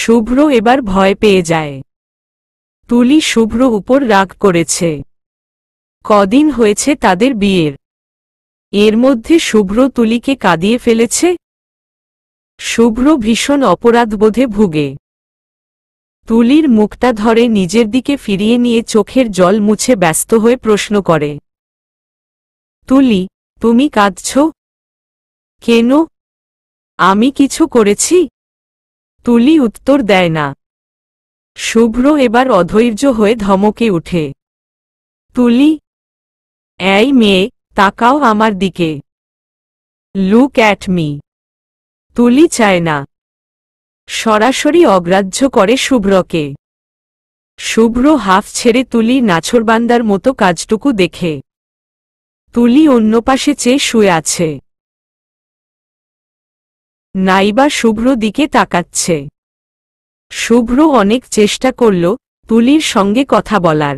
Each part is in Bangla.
শুভ্র এবার ভয় পেয়ে যায়। তুলি শুভ্র উপর রাগ করেছে। কদিন হয়েছে তাদের বিয়ের, এর মধ্যে শুভ্র তুলিকে কাঁদিয়ে ফেলেছে। শুভ্র ভীষণ অপরাধবোধে ভুগে। তুলির মুখটা ধরে নিজের দিকে ফিরিয়ে নিয়ে চোখের জল মুছে ব্যস্ত হয়ে প্রশ্ন করে, তুলি, তুমি কাঁদছ কেন? আমি কিছু করেছি? তুলি উত্তর দেয় না। শুভ্র এবার অধৈর্য হয়ে ধমকে উঠে, তুলি, এই মেয়ে, তাকাও আমার দিকে। Look at me. তুলি চায় না, সরাসরি অগ্রাহ্য করে শুভ্রকে। শুভ্র হাফ ছেড়ে তুলির নাছোড়বান্দার মতো কাজটুকু দেখে। তুলি অন্য পাশে চেয়ে শুয়ে আছে, নাইবা শুভ্র দিকে তাকাচ্ছে। শুভ্র অনেক চেষ্টা করল তুলির সঙ্গে কথা বলার,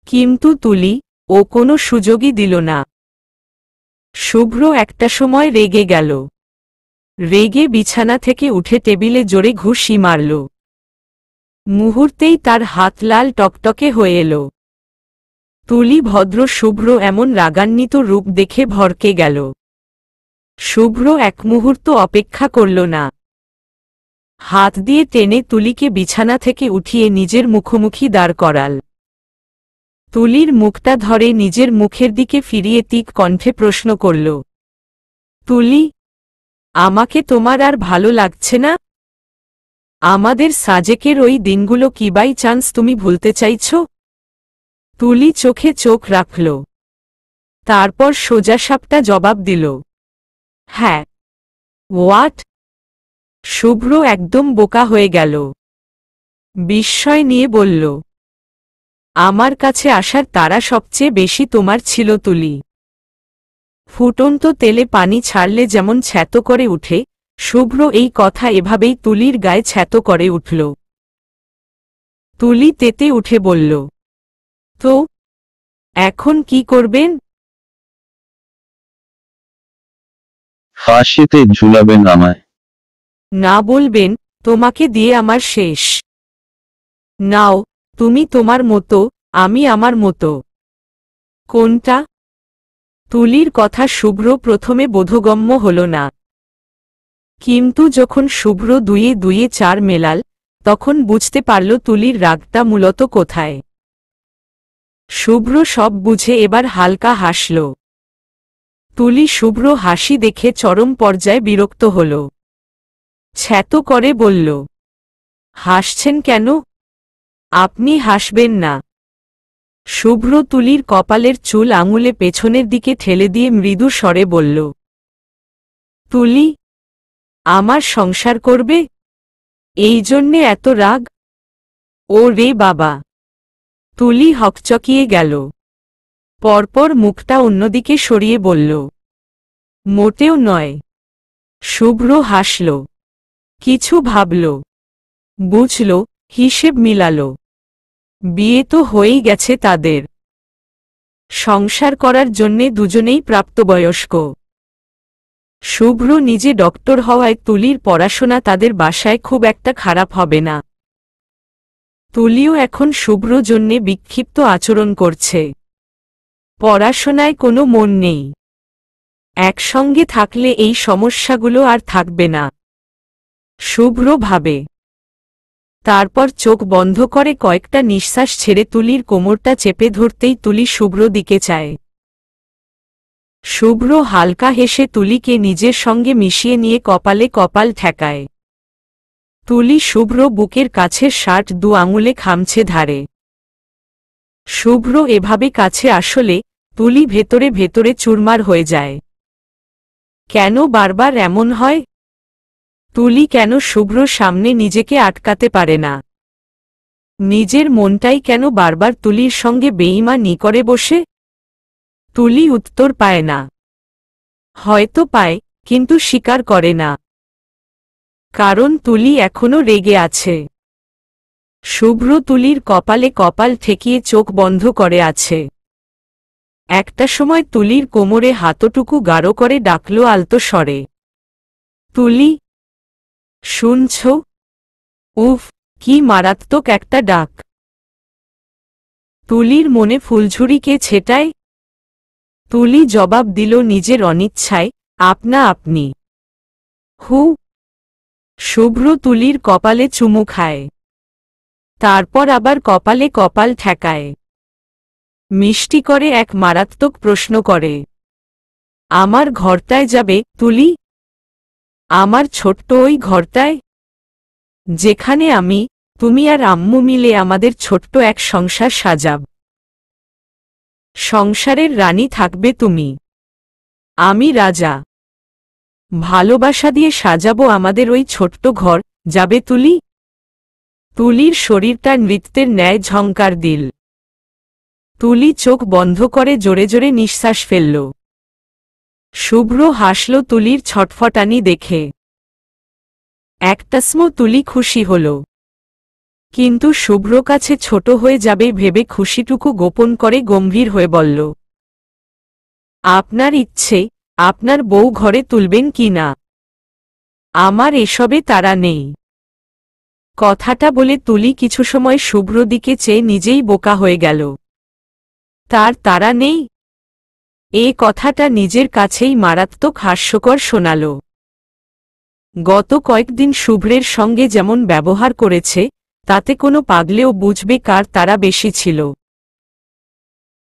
কিন্তু তুলি ও কোনো সুযোগই দিল না। শুভ্র একটা সময় রেগে গেল। রেগে বিছানা থেকে উঠে টেবিলে জোরে ঘুষি মারল। মুহূর্তেই তার হাত লাল টকটকে হয়ে এল। তুলি ভদ্র শুভ্র এমন রাগান্বিত রূপ দেখে ভড়কে গেল। শুভ্র এক মুহূর্ত অপেক্ষা করল না। হাত দিয়ে টেনে তুলিকে বিছানা থেকে উঠিয়ে নিজের মুখোমুখি দাঁড় করাল। তুলির মুখটা ধরে নিজের মুখের দিকে ফিরিয়ে তিক কণ্ঠে প্রশ্ন করল, তুলি, আমাকে তোমার আর ভালো লাগছে না? আমাদের সাজেকের ওই দিনগুলো কি বাই চান্স তুমি ভুলতে চাইছ? তুলি চোখে চোখ রাখল, তারপর সোজাসাপটা জবাব দিল, হ্যাঁ। হোয়াট? শুভ্র একদম বোকা হয়ে গেল। বিস্ময় নিয়ে বলল, আমার কাছে আসার তাড়া সবচেয়ে বেশি তোমার ছিল তুলি। ফুটন্ত তেলে পানি ছাড়লে যেমন ছ্যাঁতো করে উঠে, শুভ্র এই কথা এভাবেই তুলির গায়ে ছ্যাঁতো করে উঠল। তুলি তেতে উঠে বলল, তো এখন কি করবেন? ফাঁসিতে ঝুলাবেন আমায়? না, বলবেন তোমাকে দিয়ে আমার শেষ। নাও, তুমি তোমার মতো, আমি আমার মতো। কোনটা? তুলির কথা শুভ্র প্রথমে বোধগম্য হল না, কিন্তু যখন শুভ্র দুইয়ে দুইয়ে চার মেলাল, তখন বুঝতে পারল তুলির রাগটা মূলত কোথায়। শুভ্র সব বুঝে এবার হালকা হাসল। তুলি শুভ্র হাসি দেখে চরম পর্যায়ে বিরক্ত হল। ছ্যাঁতো করে বলল, হাসছেন কেন? আপনি হাসবেন না। শুভ্র তুলির কপালের চুল আঙুলে পেছনের দিকে ঠেলে দিয়ে মৃদু স্বরে বলল, তুলি, আমার সংসার করবে? এই জন্যে এত রাগ? ও রে বাবা! তুলি হকচকিয়ে গেল। পরপর মুখটা অন্যদিকে সরিয়ে বলল, মোটেও নয়। শুভ্র হাসল, কিছু ভাবল, বুঝল, হিসেব মিলাল। বিয়ে তো হয়েই গেছে তাদের। সংসার করার জন্যে দুজনেই প্রাপ্তবয়স্ক। শুভ্র নিজে ডক্টর হওয়ায় তুলির পড়াশোনা তাদের বাসায় খুব একটা খারাপ হবে না। তুলিও এখন শুভ্র জন্যে বিক্ষিপ্ত আচরণ করছে। পড়াশোনায় কোনো মন নেই। একসঙ্গে থাকলে এই সমস্যাগুলো আর থাকবে না, শুভ্র ভাবে। তারপর চোখ বন্ধ করে কয়েকটা নিঃশ্বাস ছেড়ে তুলির কোমরটা চেপে ধরতেই তুলি শুভ্র দিকে চায়। শুভ্র হালকা হেসে তুলিকে নিজের সঙ্গে মিশিয়ে নিয়ে কপালে কপাল ঠেকায়। তুলি শুভ্র বুকের কাছের শার্ট দু আঙুলে খামছে ধারে। শুভ্র এভাবে কাছে আসলে তুলি ভেতরে ভেতরে চুরমার হয়ে যায়। কেন বারবার এমন হয়? তুলি কেন শুভ্রর সামনে নিজেকে আটকাতে পারে না? নিজের মনটাই কেন বারবার তুলির সঙ্গে বেঈমানি করে বসে? তুলি উত্তর পায় না। হয়তো পায়, কিন্তু স্বীকার করে না। কারণ তুলি এখনো রেগে আছে। শুভ্র তুলির কপালে কপাল ঠেকিয়ে চোখ বন্ধ করে আছে। একটা সময় তুলির কোমরে হাতটুকু গাঢ় করে ডাকল আলতো স্বরে, তুলি, শুনছ? উফ, কি মারাত্মক একটা ডাক। তুলির মনে ফুলঝুরি কে ছেটায়? তুলি জবাব দিল নিজের অনিচ্ছায়, আপনা আপনি। হু। শুভ্র তুলির কপালে চুমু খায়। তারপর আবার কপালে কপাল ঠেকায়। মিষ্টি করে এক মারাত্মক প্রশ্ন করে, আমার ঘরটায় যাবে তুলি? আমার ছোট্ট ওই ঘরটায়, যেখানে আমি, তুমি আর আম্মু মিলে আমাদের ছোট্ট এক সংসার সাজাব। সংসারের রানী থাকবে তুমি, আমি রাজা। ভালোবাসা দিয়ে সাজাবো আমাদের ওই ছোট্ট ঘর, যাবে তুলি? তুলির শরীরটা নৃত্যের ন্যায় ঝংকার দিল। তুলি চোখ বন্ধ করে জোরে জোরে নিঃশ্বাস ফেলল। শুভ্র হাসল তুলির ছটফটানি দেখে। একটাসমো তুলি খুশি হল, কিন্তু শুভ্র কাছে ছোট হয়ে যাবে ভেবে খুশিটুকু গোপন করে গম্ভীর হয়ে বলল, আপনার ইচ্ছে, আপনার বউ ঘরে তুলবেন কি না, আমার এসবে তাড়া নেই। কথাটা বলে তুলি কিছু সময় শুভ্র দিকে চেয়ে নিজেই বোকা হয়ে গেল। তার তাড়া নেই? এ কথাটা নিজের কাছেই মারাত্মক হাস্যকর শোনাল। গত কয়েকদিন শুভ্রের সঙ্গে যেমন ব্যবহার করেছে, তাতে কোনো পাগলেও বুঝবে কার তাড়া বেশি ছিল।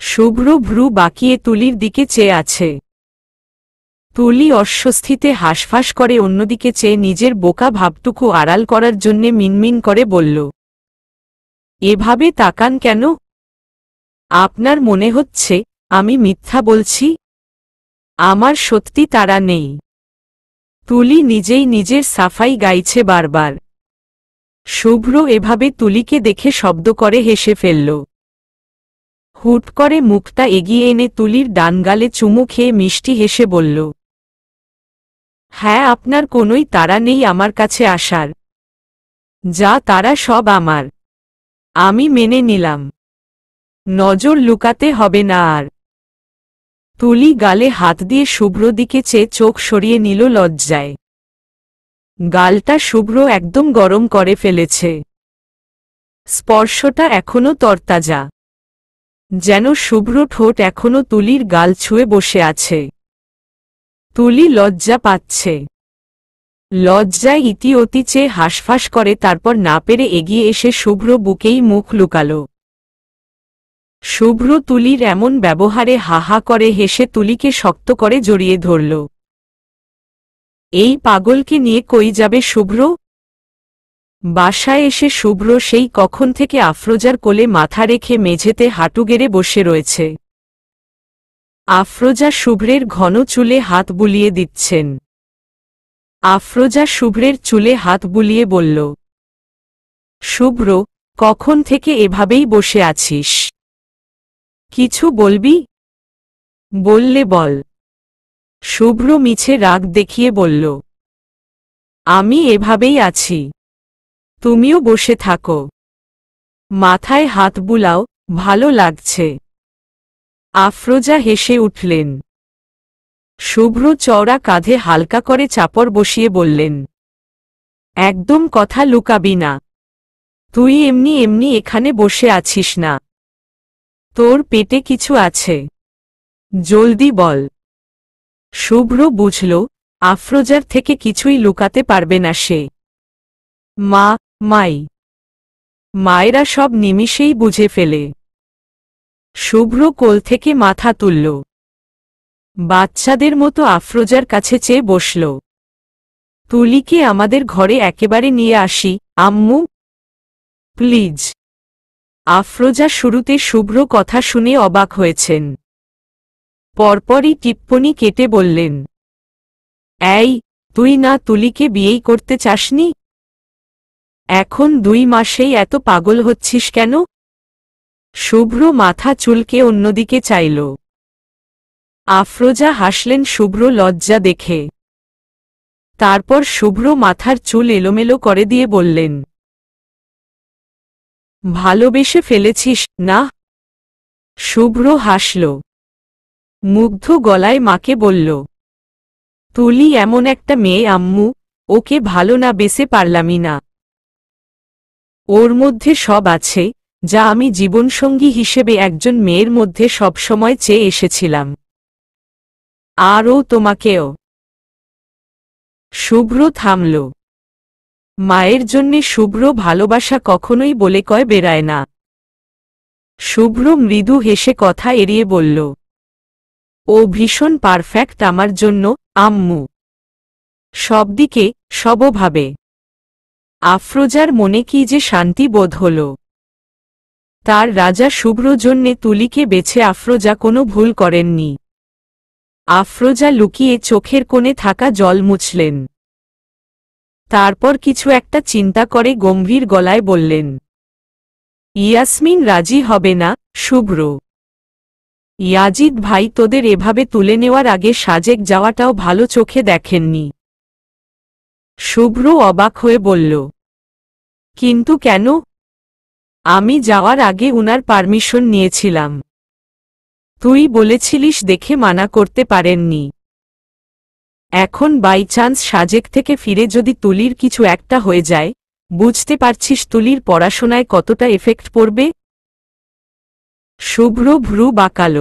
শুভ্র ভ্রু বাঁকিয়ে তুলির দিকে চেয়ে আছে। তুলি অস্বস্তিতে হাঁসফাঁস করে অন্যদিকে চেয়ে নিজের বোকা ভাবটুকু আড়াল করার জন্যে মিনমিন করে বলল, এভাবে তাকান কেন? আপনার মনে হচ্ছে আমি মিথ্যা বলছি? আমার সত্যি তাড়া নেই। তুলি নিজেই নিজের সাফাই গাইছে বারবার। শুভ্র এভাবে তুলিকে দেখে শব্দ করে হেসে ফেলল। হুট করে মুখটা এগিয়ে এনে তুলির ডান গালে চুমু খেয়ে মিষ্টি হেসে বলল, হ্যাঁ, আপনার কোনোই তাড়া নেই আমার কাছে আসার। যা তাড়া সব আমার। আমি মেনে নিলাম। নজর লুকাতে হবে না আর। তুলি গালে হাত দিয়ে শুভ্র দিকে চেয়ে চোখ সরিয়ে নিল লজ্জায়। গালটা শুভ্র একদম গরম করে ফেলেছে। স্পর্শটা এখনো তরতাজা, যেন শুভ্র ঠোঁট এখনো তুলির গাল ছুঁয়ে বসে আছে। তুলি লজ্জা পাচ্ছে। লজ্জায় ইতি অতি চেয়ে হাঁসফাঁস করে, তারপর না পেরে এগিয়ে এসে শুভ্র বুকেই মুখ লুকাল। শুভ্র তুলির এমন ব্যবহারে হাহা করে হেসে তুলিকে শক্ত করে জড়িয়ে ধরল। এই পাগলকে নিয়ে কই যাবে শুভ্র? বাসায় এসে শুভ্র সেই কখন থেকে আফরোজার কোলে মাথা রেখে মেঝেতে হাঁটু গেড়ে বসে রয়েছে। আফরোজা শুভ্রের ঘন চুলে হাত বুলিয়ে দিচ্ছেন। আফরোজা শুভ্রের চুলে হাত বুলিয়ে বলল, শুভ্র, কখন থেকে এভাবেই বসে আছিস? কিছু বলবি? বললে বল। শুভ্র মিছে রাগ দেখিয়ে বলল, আমি এভাবেই আছি, তুমিও বসে থাকো। মাথায় হাত বুলাও, ভালো লাগছে। আফরোজা হেসে উঠলেন। শুভ্র চওড়া কাঁধে হালকা করে চাপড় বসিয়ে বললেন, একদম কথা লুকাবি না। তুই এমনি এমনি এখানে বসে আছিস না, তোর পেটে কিছু আছে, জলদি বল। শুভ্র বুঝল আফরোজার থেকে কিছুই লুকাতে পারবে না সে। মায়েরা সব নিমিষেই বুঝে ফেলে। শুভ্র কোল থেকে মাথা তুলল। বাচ্চাদের মতো আফরোজার কাছে চেয়ে বসল। তুলিকে আমাদের ঘরে একেবারে নিয়ে আসি, আম্মু, প্লিজ। আফরোজা শুরুতে শুভ্র কথা শুনে অবাক হয়েছেন। পরপরই টিপ্পনি কেটে বললেন, এই, তুই না তুলিকে বিয়েই করতে চাসনি? এখন 2 মাসেই এত পাগল হচ্ছিস কেন? শুভ্র মাথা চুলকে অন্যদিকে চাইল। আফরোজা হাসলেন শুভ্র লজ্জা দেখে। তারপর শুভ্র মাথার চুল এলোমেলো করে দিয়ে বললেন, ভালোবেসে ফেলেছিস না? শুভ্র হাসল। মুগ্ধ গলায় মাকে বলল, তুলি এমন একটা মেয়ে আম্মু, ওকে ভালো না বেসে পারলামই না। ওর মধ্যে সব আছে, যা আমি জীবনসঙ্গী হিসেবে একজন মেয়ের মধ্যে সবসময় চেয়ে এসেছিলাম। আর ও তোমাকেও। শুভ্র থামল। মায়ের জন্যে শুভ্র ভালোবাসা কখনোই বলে কয় বেড়ায় না। শুভ্র মৃদু হেসে কথা এড়িয়ে বলল, ও ভীষণ পারফেক্ট আমার জন্য, আম্মু। সবদিকে, সবভাবে। আফরোজার মনে কি যে শান্তি বোধ হল। তার রাজা শুভ্র জন্যে তুলিকে বেছে আফরোজা কোনো ভুল করেননি। আফরোজা লুকিয়ে চোখের কোণে থাকা জল মুছলেন। তারপর কিছু একটা চিন্তা করে গম্ভীর গলায় বললেন, ইয়াসমিন রাজি হবে না, শুভ্র। ইয়াজিদ ভাই তোদের এভাবে তুলে নেওয়ার আগে সাজেক যাওয়াটাও ভালো চোখে দেখেননি। শুভ্র অবাক হয়ে বলল, কিন্তু কেন? আমি যাওয়ার আগে উনার পারমিশন নিয়েছিলাম। তুই বলেছিলিস দেখে মানা করতে পারেননি। এখন বাই চান্স সাজেক থেকে ফিরে যদি তুলির কিছু একটা হয়ে যায়, বুঝতে পারছিস তুলির পড়াশোনায় কতটা এফেক্ট পড়বে? শুভ্র ভ্রু বাঁকাল।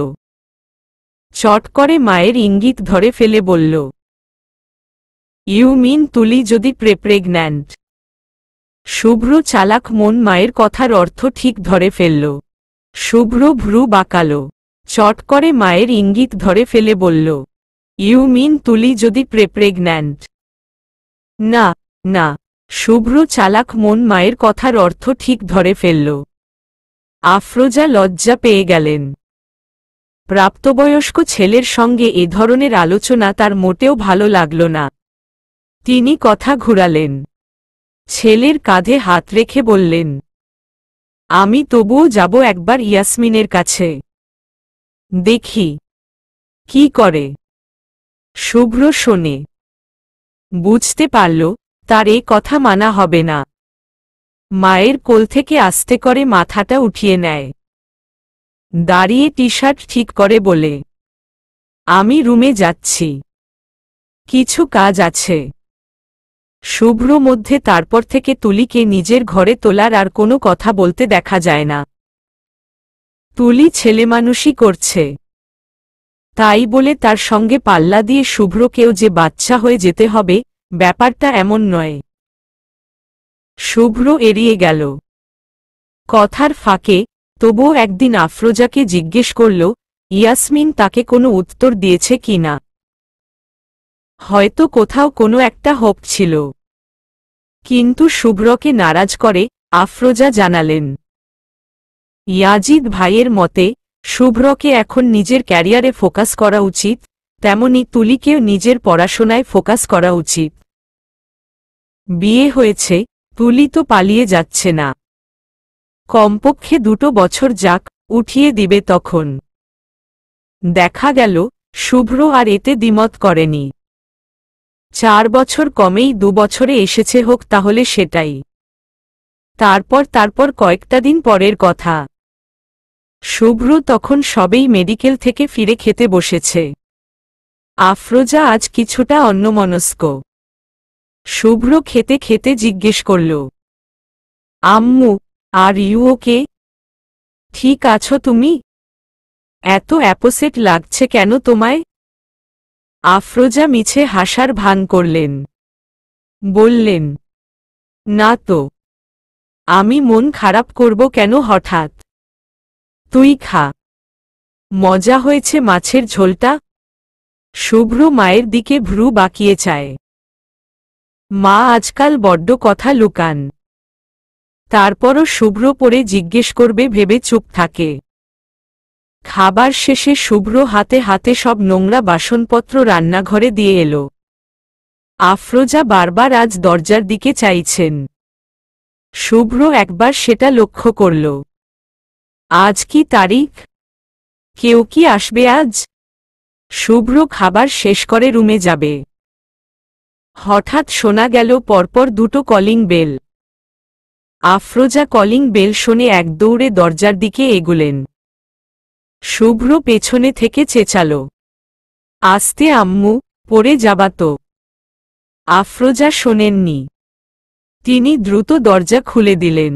চট করে মায়ের ইঙ্গিত ধরে ফেলে বলল, ইউ মিন তুলি যদি প্রেগন্যান্ট? শুভ্র চালাক মন মায়ের কথার অর্থ ঠিক ধরে ফেলল। শুভ্র ভ্রু বাঁকাল। চট করে মায়ের ইঙ্গিত ধরে ফেলে বলল, ইউ মিন তুলি যদি প্রেগন্যান্ট? না, না। শুভ্র চালাক মন মায়ের কথার অর্থ ঠিক ধরে ফেলল। আফরোজা লজ্জা পেয়ে গেলেন। প্রাপ্তবয়স্ক ছেলের সঙ্গে এ ধরনের আলোচনা তার মোটেও ভালো লাগল না। তিনি কথা ঘুরালেন। ছেলের কাঁধে হাত রেখে বললেন, আমি তবুও যাব একবার ইয়াসমিনের কাছে। দেখি কি করে। শুভ্র শোনে। বুঝতে পারল তার এ কথা মানা হবে না। মায়ের কোল থেকে আস্তে করে মাথাটা উঠিয়ে নেয়। দাঁড়িয়ে টি শার্ট ঠিক করে বলে, আমি রুমে যাচ্ছি, কিছু কাজ আছে। শুভ্র মধ্যে তারপর থেকে তুলিকে নিজের ঘরে তোলার আর কোনো কথা বলতে দেখা যায় না। তুলি ছেলেমানুষই করছে, তাই বলে তার সঙ্গে পাল্লা দিয়ে শুভ্রকেও যে বাচ্চা হয়ে যেতে হবে, ব্যাপারটা এমন নয়। শুভ্র এড়িয়ে গেল কথার ফাঁকে। তবুও একদিন আফরোজাকে জিজ্ঞেস করল, ইয়াসমিন তাকে কোনো উত্তর দিয়েছে কি না। হয়তো কোথাও কোনো একটা হোপ ছিল। কিন্তু শুভ্রকে নারাজ করে আফরোজা জানালেন, ইয়াজিদ ভাইয়ের মতে শুভ্রকে এখন নিজের ক্যারিয়ারে ফোকাস করা উচিত, তেমনি তুলিকেও নিজের পড়াশোনায় ফোকাস করা উচিত। বিয়ে হয়েছে, তুলি তো পালিয়ে যাচ্ছে না। কমপক্ষে 2 বছর যাক, উঠিয়ে দিবে তখন। দেখা গেল শুভ্র আর এতে দ্বিমত করেনি। 4 বছর কমেই 2 বছরে এসেছে, হোক তাহলে সেটাই। তারপর কয়েকটা দিন পরের কথা। শুভ্র তখন সবেই মেডিকেল থেকে ফিরে খেতে বসেছে। আফরোজা আজ কিছুটা অন্যমনস্ক। শুভ্র খেতে খেতে জিজ্ঞেস করল, আম্মু, আর ইউ ওকে? ঠিক আছো তুমি? এত অ্যাপোসেট লাগছে কেন তোমায়? আফরোজা মিছে হাসার ভান করলেন। বললেন, না তো। আমি মন খারাপ করব কেন হঠাৎ? তুই খা। মজা হয়েছে মাছের ঝোলটা? শুভ্র মায়ের দিকে ভ্রু বাঁকিয়ে চায়। মা আজকাল বড্ড কথা লুকান। তারপরও শুভ্র পরে জিজ্ঞেস করবে ভেবে চুপ থাকে। খাবার শেষে শুভ্র হাতে হাতে সব নোংরা বাসনপত্র রান্নাঘরে দিয়ে এলো। আফরোজা বারবার আজ দরজার দিকে চাইছেন। শুভ্র একবার সেটা লক্ষ্য করল। আজ কি তারিখ? কেউ কি আসবে আজ? শুভ্র খাবার শেষ করে রুমে যাবে। হঠাৎ শোনা গেল পরপর 2 calling bell. Afroza calling bell শুনে এক দৌড়ে দরজার দিকে এগুলেন। শুভ্র পেছনে থেকে চেঁচাল, আস্তে আম্মু, পড়ে যাবা তো। আফরোজা শোনেননি। তিনি দ্রুত দরজা খুলে দিলেন।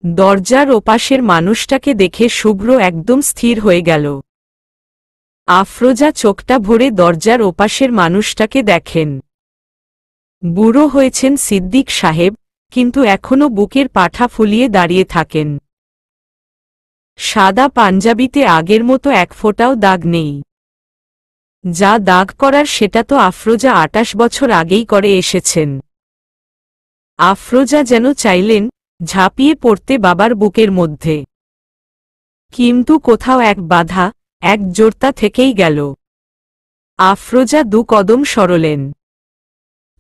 দরজার ওপাশের মানুষটাকে দেখে শুভ্র একদম স্থির হয়ে গেল। আফরোজা চোখটা ভরে দরজার ওপাশের মানুষটাকে দেখেন। বুড়ো হয়েছেন সিদ্দিক সাহেব, কিন্তু এখনো বুকের পাঠা ফুলিয়ে দাঁড়িয়ে থাকেন। সাদা পাঞ্জাবিতে আগের মতো এক ফোঁটাও দাগ নেই। যা দাগ করার সেটা তো আফরোজা 28 বছর আগেই করে এসেছেন। আফরোজা যেন চাইলেন ঝাঁপিয়ে পড়তে বাবার বুকের মধ্যে, কিন্তু কোথাও এক বাধা, এক জোরতা থেকেই গেল। আফরোজা 2 কদম সরলেন,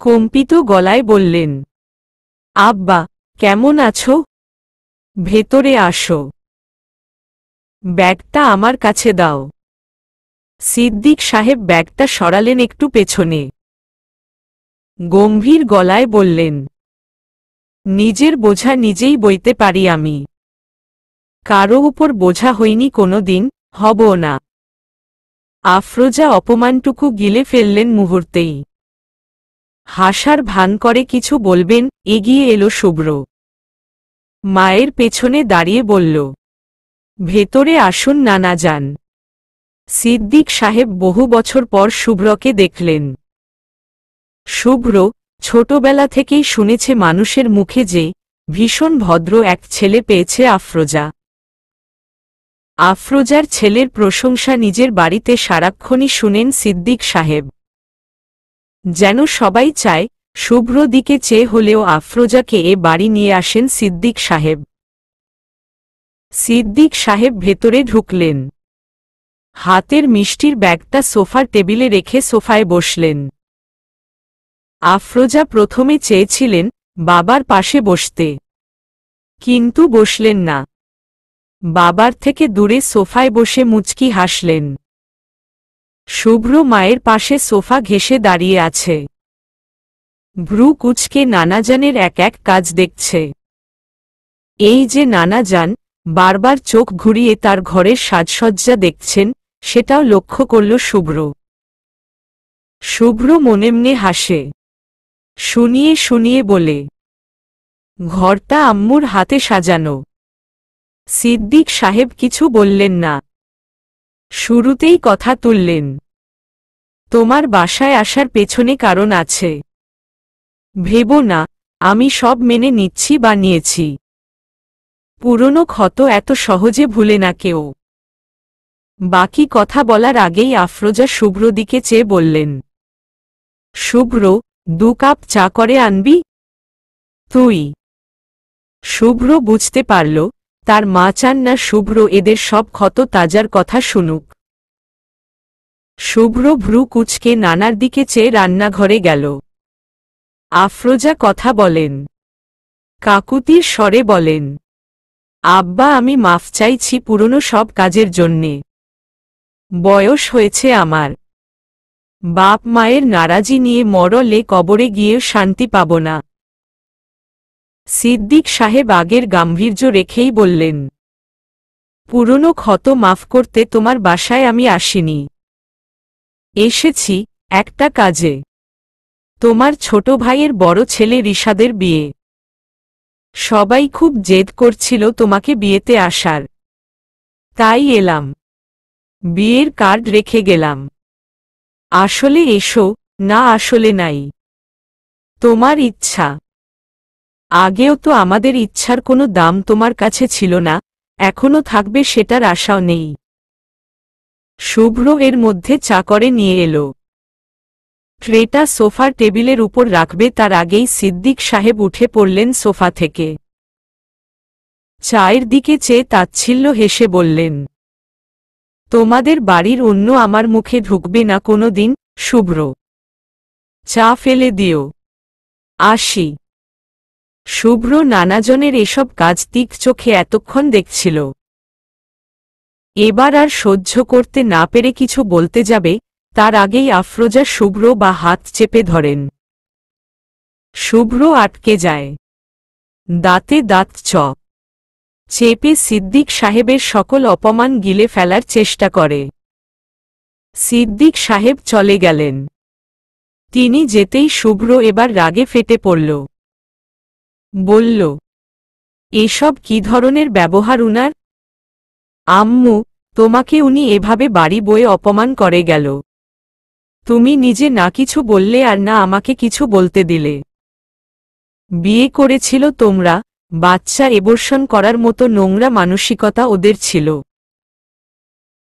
কম্পিত গলায় বললেন, আব্বা, কেমন আছো? ভেতরে আসো। ব্যাগটা আমার কাছে দাও। সিদ্দিক সাহেব ব্যাগটা সরালেন একটু পেছনে। গম্ভীর গলায় বললেন, নিজের বোঝা নিজেই বইতে পারি আমি। কারো উপর বোঝা হইনি কোনো দিন, হবও না। আফরোজা অপমানটুকু গিলে ফেললেন মুহূর্তেই। হাসার ভান করে কিছু বলবেন, এগিয়ে এলো শুভ্র। মায়ের পেছনে দাঁড়িয়ে বলল, ভেতরে আসুন নানা যান। সিদ্দিক সাহেব বহু বছর পর শুভ্রকে দেখলেন। শুভ্র ছোটবেলা থেকেই শুনেছে মানুষের মুখে যে ভীষণ ভদ্র এক ছেলে পেয়েছে আফরোজা। আফরোজার ছেলের প্রশংসা নিজের বাড়িতে সারাক্ষণই শুনেন সিদ্দিক সাহেব। যেন সবাই চায় শুভ্র দিকে চেয়ে হলেও আফরোজাকে এ বাড়ি নিয়ে আসেন সিদ্দিক সাহেব। সিদ্দিক সাহেব ভেতরে ঢুকলেন। হাতের মিষ্টির ব্যাগটা সোফার টেবিলে রেখে সোফায় বসলেন। আফরোজা প্রথমে চেয়েছিলেন বাবার পাশে বসতে, কিন্তু বসলেন না। বাবার থেকে দূরে সোফায় বসে মুচকি হাসলেন। শুভ্র মায়ের পাশে সোফা ঘেঁষে দাঁড়িয়ে আছে। ভ্রু কুঁচকে নানাজানের এক এক কাজ দেখছে। এই যে নানাজান বারবার চোখ ঘুরিয়ে তার ঘরের সাজসজ্জা দেখছেন, সেটাও লক্ষ্য করল শুভ্র। শুভ্র মনে মনে হাসে, শুনিয়ে শুনিয়ে বলে, ঘরটা আম্মুর হাতে সাজানো। সিদ্দিক সাহেব কিছু বললেন না। শুরুতেই কথা তুললেন, তোমার বাসায় আসার পেছনে কারণ আছে। ভেবো না আমি সব মেনে নিচ্ছি বা নিয়েছি। পুরনো ক্ষত এত সহজে ভুলে না কেউ। বাকি কথা বলার আগেই আফরোজা শুভ্র দিকে চেয়ে বললেন, শুভ্র 2 কাপ চা করে আনবি? তুই? শুভ্র বুঝতে পারল তার মা চান না শুভ্র এদের সব ক্ষত তাজার কথা শুনুক। শুভ্র ভ্রু কুঁচকে নানার দিকে চেয়ে রান্নাঘরে গেল। আফরোজা কথা বলেন, কাকুতির স্বরে বলেন, আব্বা আমি মাফ চাইছি পুরনো সব কাজের জন্যে। বয়স হয়েছে আমার। বাপ মায়ের নারাজি নিয়ে মরলে কবরে গিয়েও শান্তি পাব না। সিদ্দিক সাহেব আগের গাম্ভীর্য রেখেই বললেন, পুরনো ক্ষত মাফ করতে তোমার বাসায় আমি আসিনি। এসেছি একটা কাজে। তোমার ছোট ভাইয়ের বড় ছেলে রিশাদের বিয়ে। সবাই খুব জেদ করছিল তোমাকে বিয়েতে আসার, তাই এলাম। বিয়ের কার্ড রেখে গেলাম। আসলে এসো, না আসলে নাই। তোমার ইচ্ছা। আগেও তো আমাদের ইচ্ছার কোনো দাম তোমার কাছে ছিল না, এখনো থাকবে সেটার আশাও নেই। শুভ্র এর মধ্যে চা করে নিয়ে এলো। ট্রেটা সোফার টেবিলের উপর রাখবে তার আগেই সিদ্দিক সাহেব উঠে পড়লেন সোফা থেকে। চায়ের দিকে চেয়ে তাচ্ছিল্য হেসে বললেন, তোমাদের বাড়ির অন্য আমার মুখে ঢুকবে না কোনো দিন, শুভ্র। চা ফেলে দিও। আসি। শুভ্র নানাজনের এসব কাজ তিক চোখে এতক্ষণ দেখছিল। এবার আর সহ্য করতে না পেরে কিছু বলতে যাবে, তার আগেই আফরোজা শুভ্র বা হাত চেপে ধরেন। শুভ্র আটকে যায়। দাঁতে দাঁত চেপে সিদ্দিক সাহেবের সকল অপমান গিলে ফেলার চেষ্টা করে। সিদ্দিক সাহেব চলে গেলেন। তিনি যেতেই শুভ্র এবার রাগে ফেটে পড়ল। বলল, এসব কি ধরনের ব্যবহার উনার? আম্মু, তোমাকে উনি এভাবে বাড়ি বয়ে অপমান করে গেল। তুমি নিজে না কিছু বললে আর না আমাকে কিছু বলতে দিলে। বিয়ে করেছিল তোমরা, বাচ্চা এবর্ষণ করার মতো নোংরা মানসিকতা ওদের ছিল।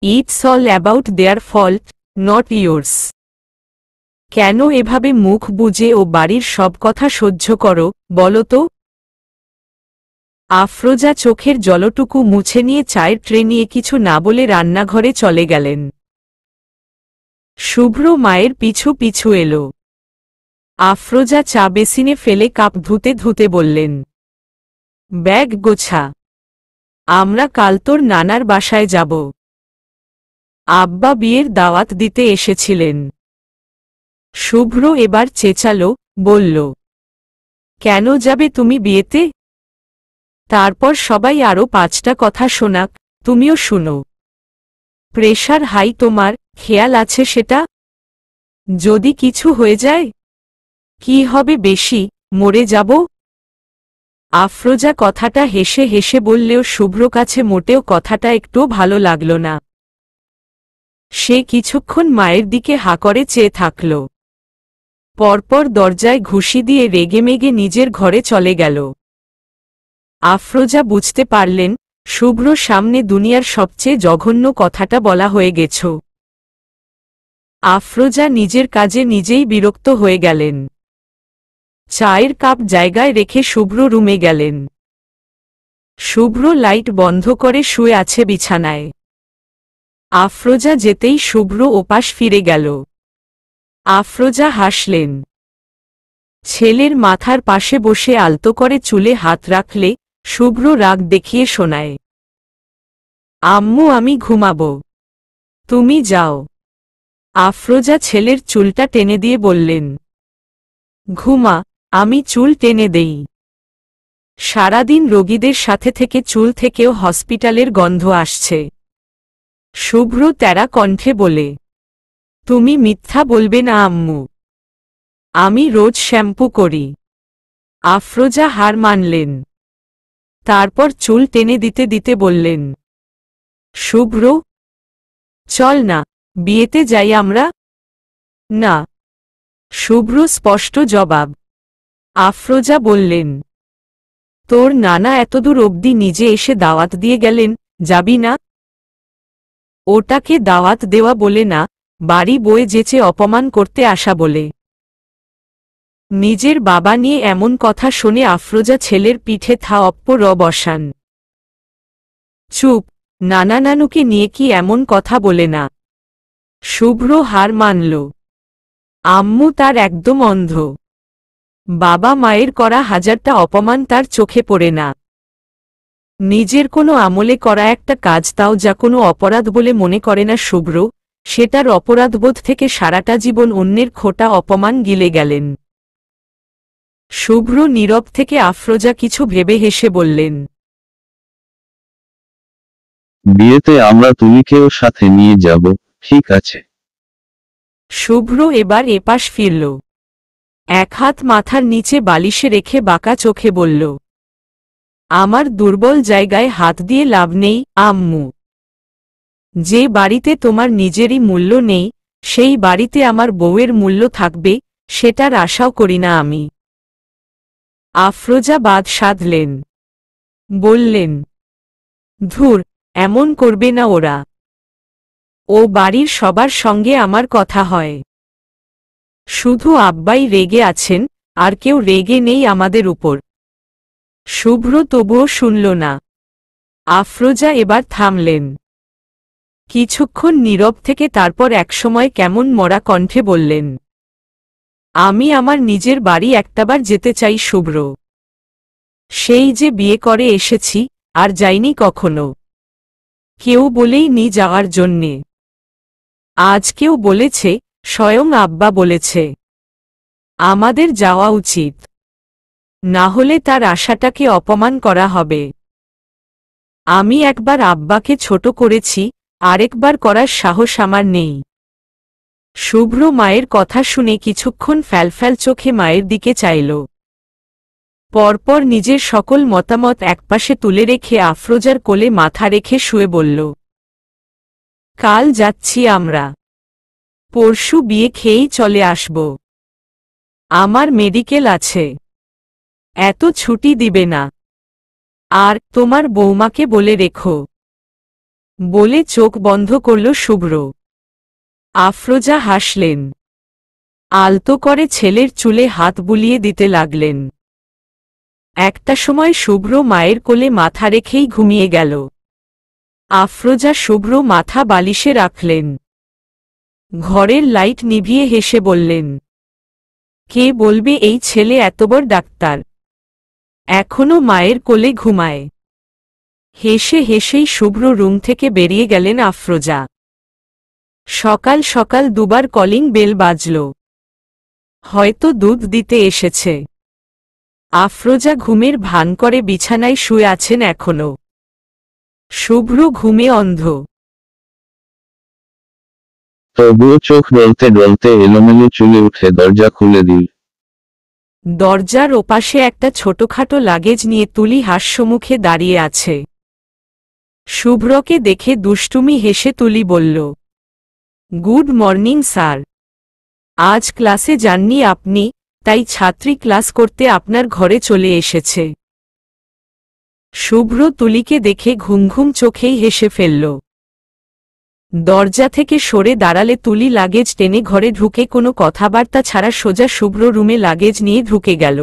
It's all about their fault, not yours. কেন এভাবে মুখ বুজে ও বাড়ির সব কথা সহ্য করো, বলো তো? আফরোজা চোখের জলটুকু মুছে নিয়ে চায়ের ট্রে নিয়ে কিছু না বলে রান্নাঘরে চলে গেলেন। শুভ্র মায়ের পিছু পিছু এলো। আফরোজা চা বেসিনে ফেলে কাপ ধুতে ধুতে বললেন, ব্যাগ গোছা, আমরা কাল তোর নানার বাসায় যাব। আব্বা বিয়ের দাওয়াত দিতে এসেছিলেন। শুভ্র এবার চেঁচালো, বলল, কেন যাবে তুমি বিয়েতে? তারপর সবাই আরও 5টা কথা শোনাক, তুমিও শুনো। প্রেশার হাই তোমার, খেয়াল আছে সেটা? যদি কিছু হয়ে যায়? কি হবে বেশি, মরে যাব? আফরোজা কথাটা হেসে হেসে বললেও শুভ্র কাছে মোটেও কথাটা একটুও ভালো লাগল না। সে কিছুক্ষণ মায়ের দিকে হা করে চেয়ে থাকল। পরপর দরজায় ঘুষি দিয়ে রেগেমেগে নিজের ঘরে চলে গেল। আফরোজা বুঝতে পারলেন, শুভ্র সামনে দুনিয়ার সবচেয়ে জঘন্য কথাটা বলা হয়ে গেছ। আফরোজা নিজের কাজে নিজেই বিরক্ত হয়ে গেলেন। চায়ের কাপ জায়গায় রেখে শুভ্র রুমে গেলেন। শুভ্র লাইট বন্ধ করে শুয়ে আছে বিছানায়। আফরোজা যেতেই শুভ্র ওপাশ ফিরে গেল। আফরোজা হাসলেন। ছেলের মাথার পাশে বসে আলতো করে চুলে হাত রাখলে শুভ্র রাগ দেখিয়ে শোনায়, আম্মু আমি ঘুমাবো, তুমি যাও। আফরোজা ছেলের চুলটা টেনে দিয়ে বললেন, ঘুমা, আমি চুল টেনে দেই। সারাদিন রোগীদের সাথে থেকে চুল থেকেও হসপিটালের গন্ধ আসছে। শুভ্র তেরা কণ্ঠে বলে, তুমি মিথ্যা বলবে না আম্মু, আমি রোজ শ্যাম্পু করি। আফরোজা হার মানলেন। তারপর চুল টেনে দিতে দিতে বললেন, শুভ্র, চল না, বিয়েতে যাই আমরা? না। শুভ্র স্পষ্ট জবাব। আফরোজা বললেন, তোর নানা এতদূর অবধি নিজে এসে দাওয়াত দিয়ে গেলেন, যাবি না? ওটাকে দাওয়াত দেওয়া বলে না, বাড়ি বয়ে যেচে অপমান করতে আসা বলে। নিজের বাবা নিয়ে এমন কথা শুনে আফরোজা ছেলের পিঠে থাপ্প বসান। চুপ, নানা নানুকে নিয়ে কি এমন কথা বলে না। শুভ্র হার মানল। আম্মু তার একদম অন্ধ। বাবা মায়ের করা হাজারটা অপমান তার চোখে পড়ে না। নিজের কোনো আমলে করা একটা কাজ তাও যা কোনো অপরাধ বলে মনে করে না শুভ্র, সেটার অপরাধবোধ থেকে সারাটা জীবন অন্যের খোটা অপমান গিলে গেলেন। শুভ্র নীরব থেকে আফরোজা কিছু ভেবে হেসে বললেন, বিয়েতে আমরা তুমিকেও সাথে নিয়ে যাব, ঠিক আছে? শুভ্র এবার এপাশ ফিরল। এক হাত মাথার নিচে বালিশে রেখে বাঁকা চোখে বলল, আমার দুর্বল জায়গায় হাত দিয়ে লাভ নেই আম্মু। যে বাড়িতে তোমার নিজেরই মূল্য নেই, সেই বাড়িতে আমার বউয়ের মূল্য থাকবে, সেটার আশাও করি না আমি। আফরোজা বাদ সাধলেন। বললেন, ধুর, এমন করবে না ওরা। ও বাড়ির সবার সঙ্গে আমার কথা হয়। শুধু আব্বাই রেগে আছেন, আর কেউ রেগে নেই আমাদের উপর। শুভ্র তবুও শুনল না। আফরোজা এবার থামলেন। কিছুক্ষণ নীরব থেকে তারপর একসময় কেমন মরা কণ্ঠে বললেন, আমি আমার নিজের বাড়ি একটাবার যেতে চাই শুভ্র। সেই যে বিয়ে করে এসেছি, আর যাইনি কখনো। কেউ বলেই নি যাওয়ার জন্যে। আজ কেউ বলেছে, স্বয়ং আব্বা বলেছে, আমাদের যাওয়া উচিত। না হলে তার আশাটাকে অপমান করা হবে। আমি একবার আব্বাকে ছোট করেছি, আরেকবার করার সাহস আমার নেই। শুভ্র মায়ের কথা শুনে কিছুক্ষণ ফ্যালফ্যাল চোখে মায়ের দিকে চাইল। পরপর নিজের সকল মতামত একপাশে তুলে রেখে আফরোজার কোলে মাথা রেখে শুয়ে বলল, কাল যাচ্ছি আমরা। পরশু বিয়ে খেয়েই চলে আসব। আমার মেডিকেল আছে, এত ছুটি দিবে না। আর তোমার বৌমাকে বলে রেখো। বলে চোখ বন্ধ করল শুভ্র। আফরোজা হাসলেন। আলতো করে ছেলের চুলে হাত বুলিয়ে দিতে লাগলেন। একটা সময় শুভ্র মায়ের কোলে মাথা রেখেই ঘুমিয়ে গেল। আফরোজা শুভ্র মাথা বালিশে রাখলেন। ঘরের লাইট নিভিয়ে হেসে বললেন, কে বলবে এই ছেলে এত বড় ডাক্তার, এখনো মায়ের কোলে ঘুমায়। হেসে হেসেই শুভ্র রুম থেকে বেরিয়ে গেলেন আফরোজা। সকাল সকাল দুবার কলিং বেল বাজল। হয়তো দুধ দিতে এসেছে। আফরোজা ঘুমের ভান করে বিছানায় শুয়ে আছেন এখনো। শুভ্র ঘুমে অন্ধ। তবুও চোখ ডলতে ডলতে এলোমেলো চুলে উঠে দরজা খুলে দিল। দরজার ওপাশে একটা ছোটখাটো লাগেজ নিয়ে তুলি হাস্যমুখে দাঁড়িয়ে আছে। শুভ্রকে দেখে দুষ্টুমি হেসে তুলি বলল, গুড মর্নিং স্যার। আজ ক্লাসে যাননি আপনি, তাই ছাত্রী ক্লাস করতে আপনার ঘরে চলে এসেছে। শুভ্র তুলিকে দেখে ঘুমঘুম চোখেই হেসে ফেলল। দরজা থেকে সরে দাঁড়ালে তুলি লাগেজ টেনে ঘরে ঢুকে কোনো কথাবার্তা ছাড়া সোজা শুভ্র রুমে লাগেজ নিয়ে ঢুকে গেল।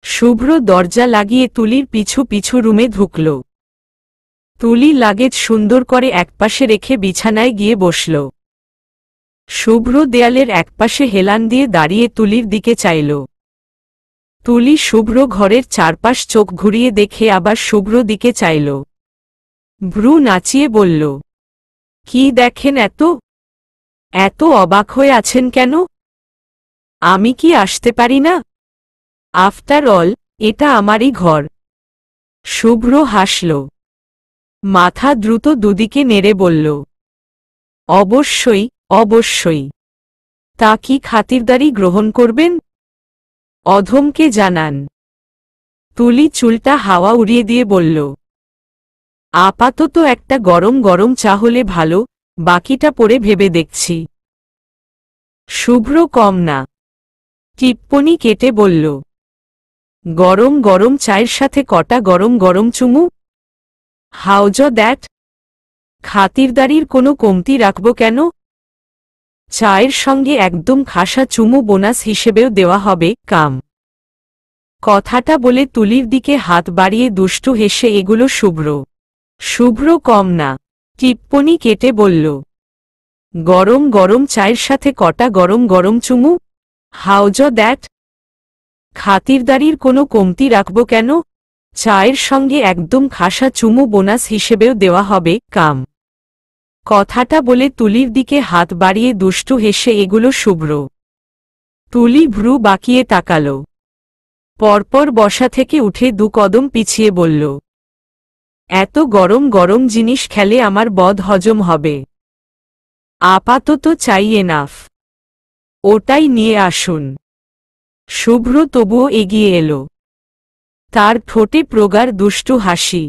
শুভ্র দরজা লাগিয়ে তুলির পিছু পিছু রুমে ঢুকল। তুলি লাগেজ সুন্দর করে একপাশে রেখে বিছানায় গিয়ে বসল। শুভ্র দেয়ালের একপাশে হেলান দিয়ে দাঁড়িয়ে তুলির দিকে চাইল। তুলি শুভ্র ঘরের চারপাশ চোখ ঘুরিয়ে দেখে আবার শুভ্র দিকে চাইল। ভ্রু নাচিয়ে বলল, কি দেখেন এত অবাক হয়ে আছেন কেন? আমি কি আসতে পারি না? আফটার অল এটা আমারই ঘর। শুভ্র হাসল। মাথা দ্রুত দুদিকে নেড়ে বলল, অবশ্যই অবশ্যই। তা কি খাতিরদারি গ্রহণ করবেন? অধমকে জানান। তুলি চুলটা হাওয়া উড়িয়ে দিয়ে বলল, আপাতত একটা গরম গরম চা হলে ভালো, বাকিটা পরে ভেবে দেখছি। শুভ্র কম না টিপ্পনি কেটে বলল, গরম গরম চায়ের সাথে কটা গরম গরম চুমু? House that? খাতিরদারির কোনো কমতি রাখব কেন? চায়ের সঙ্গে একদম খাসা চুমু বোনাস হিসেবেও দেওয়া হবে, কাম। কথাটা বলে তুলির দিকে হাত বাড়িয়ে দুষ্টু হেসে এগুলো শুভ্র। শুভ্র কম না টিপ্পনি কেটে বলল, গরম গরম চায়ের সাথে কটা গরম গরম চুমু? House that? খাতিরদারির কোনো কমতি রাখব কেন? চায়ের সঙ্গে একদম খাসা চুমু বোনাস হিসেবেও দেওয়া হবে, কাম। কথাটা বলে তুলির দিকে হাত বাড়িয়ে দুষ্টু হেসে এগুলো শুভ্র। তুলি ভ্রু বাঁকিয়ে তাকাল। পরপর বসা থেকে উঠে দু কদম পিছিয়ে বলল, এত গরম গরম জিনিস খেলে আমার বদ হজম হবে। আপাতত চাই এনাফ। ওটাই নিয়ে আসুন। শুভ্র তবুও এগিয়ে এলো। তার ঠোঁটে প্রগাঢ় দুষ্টু হাসি।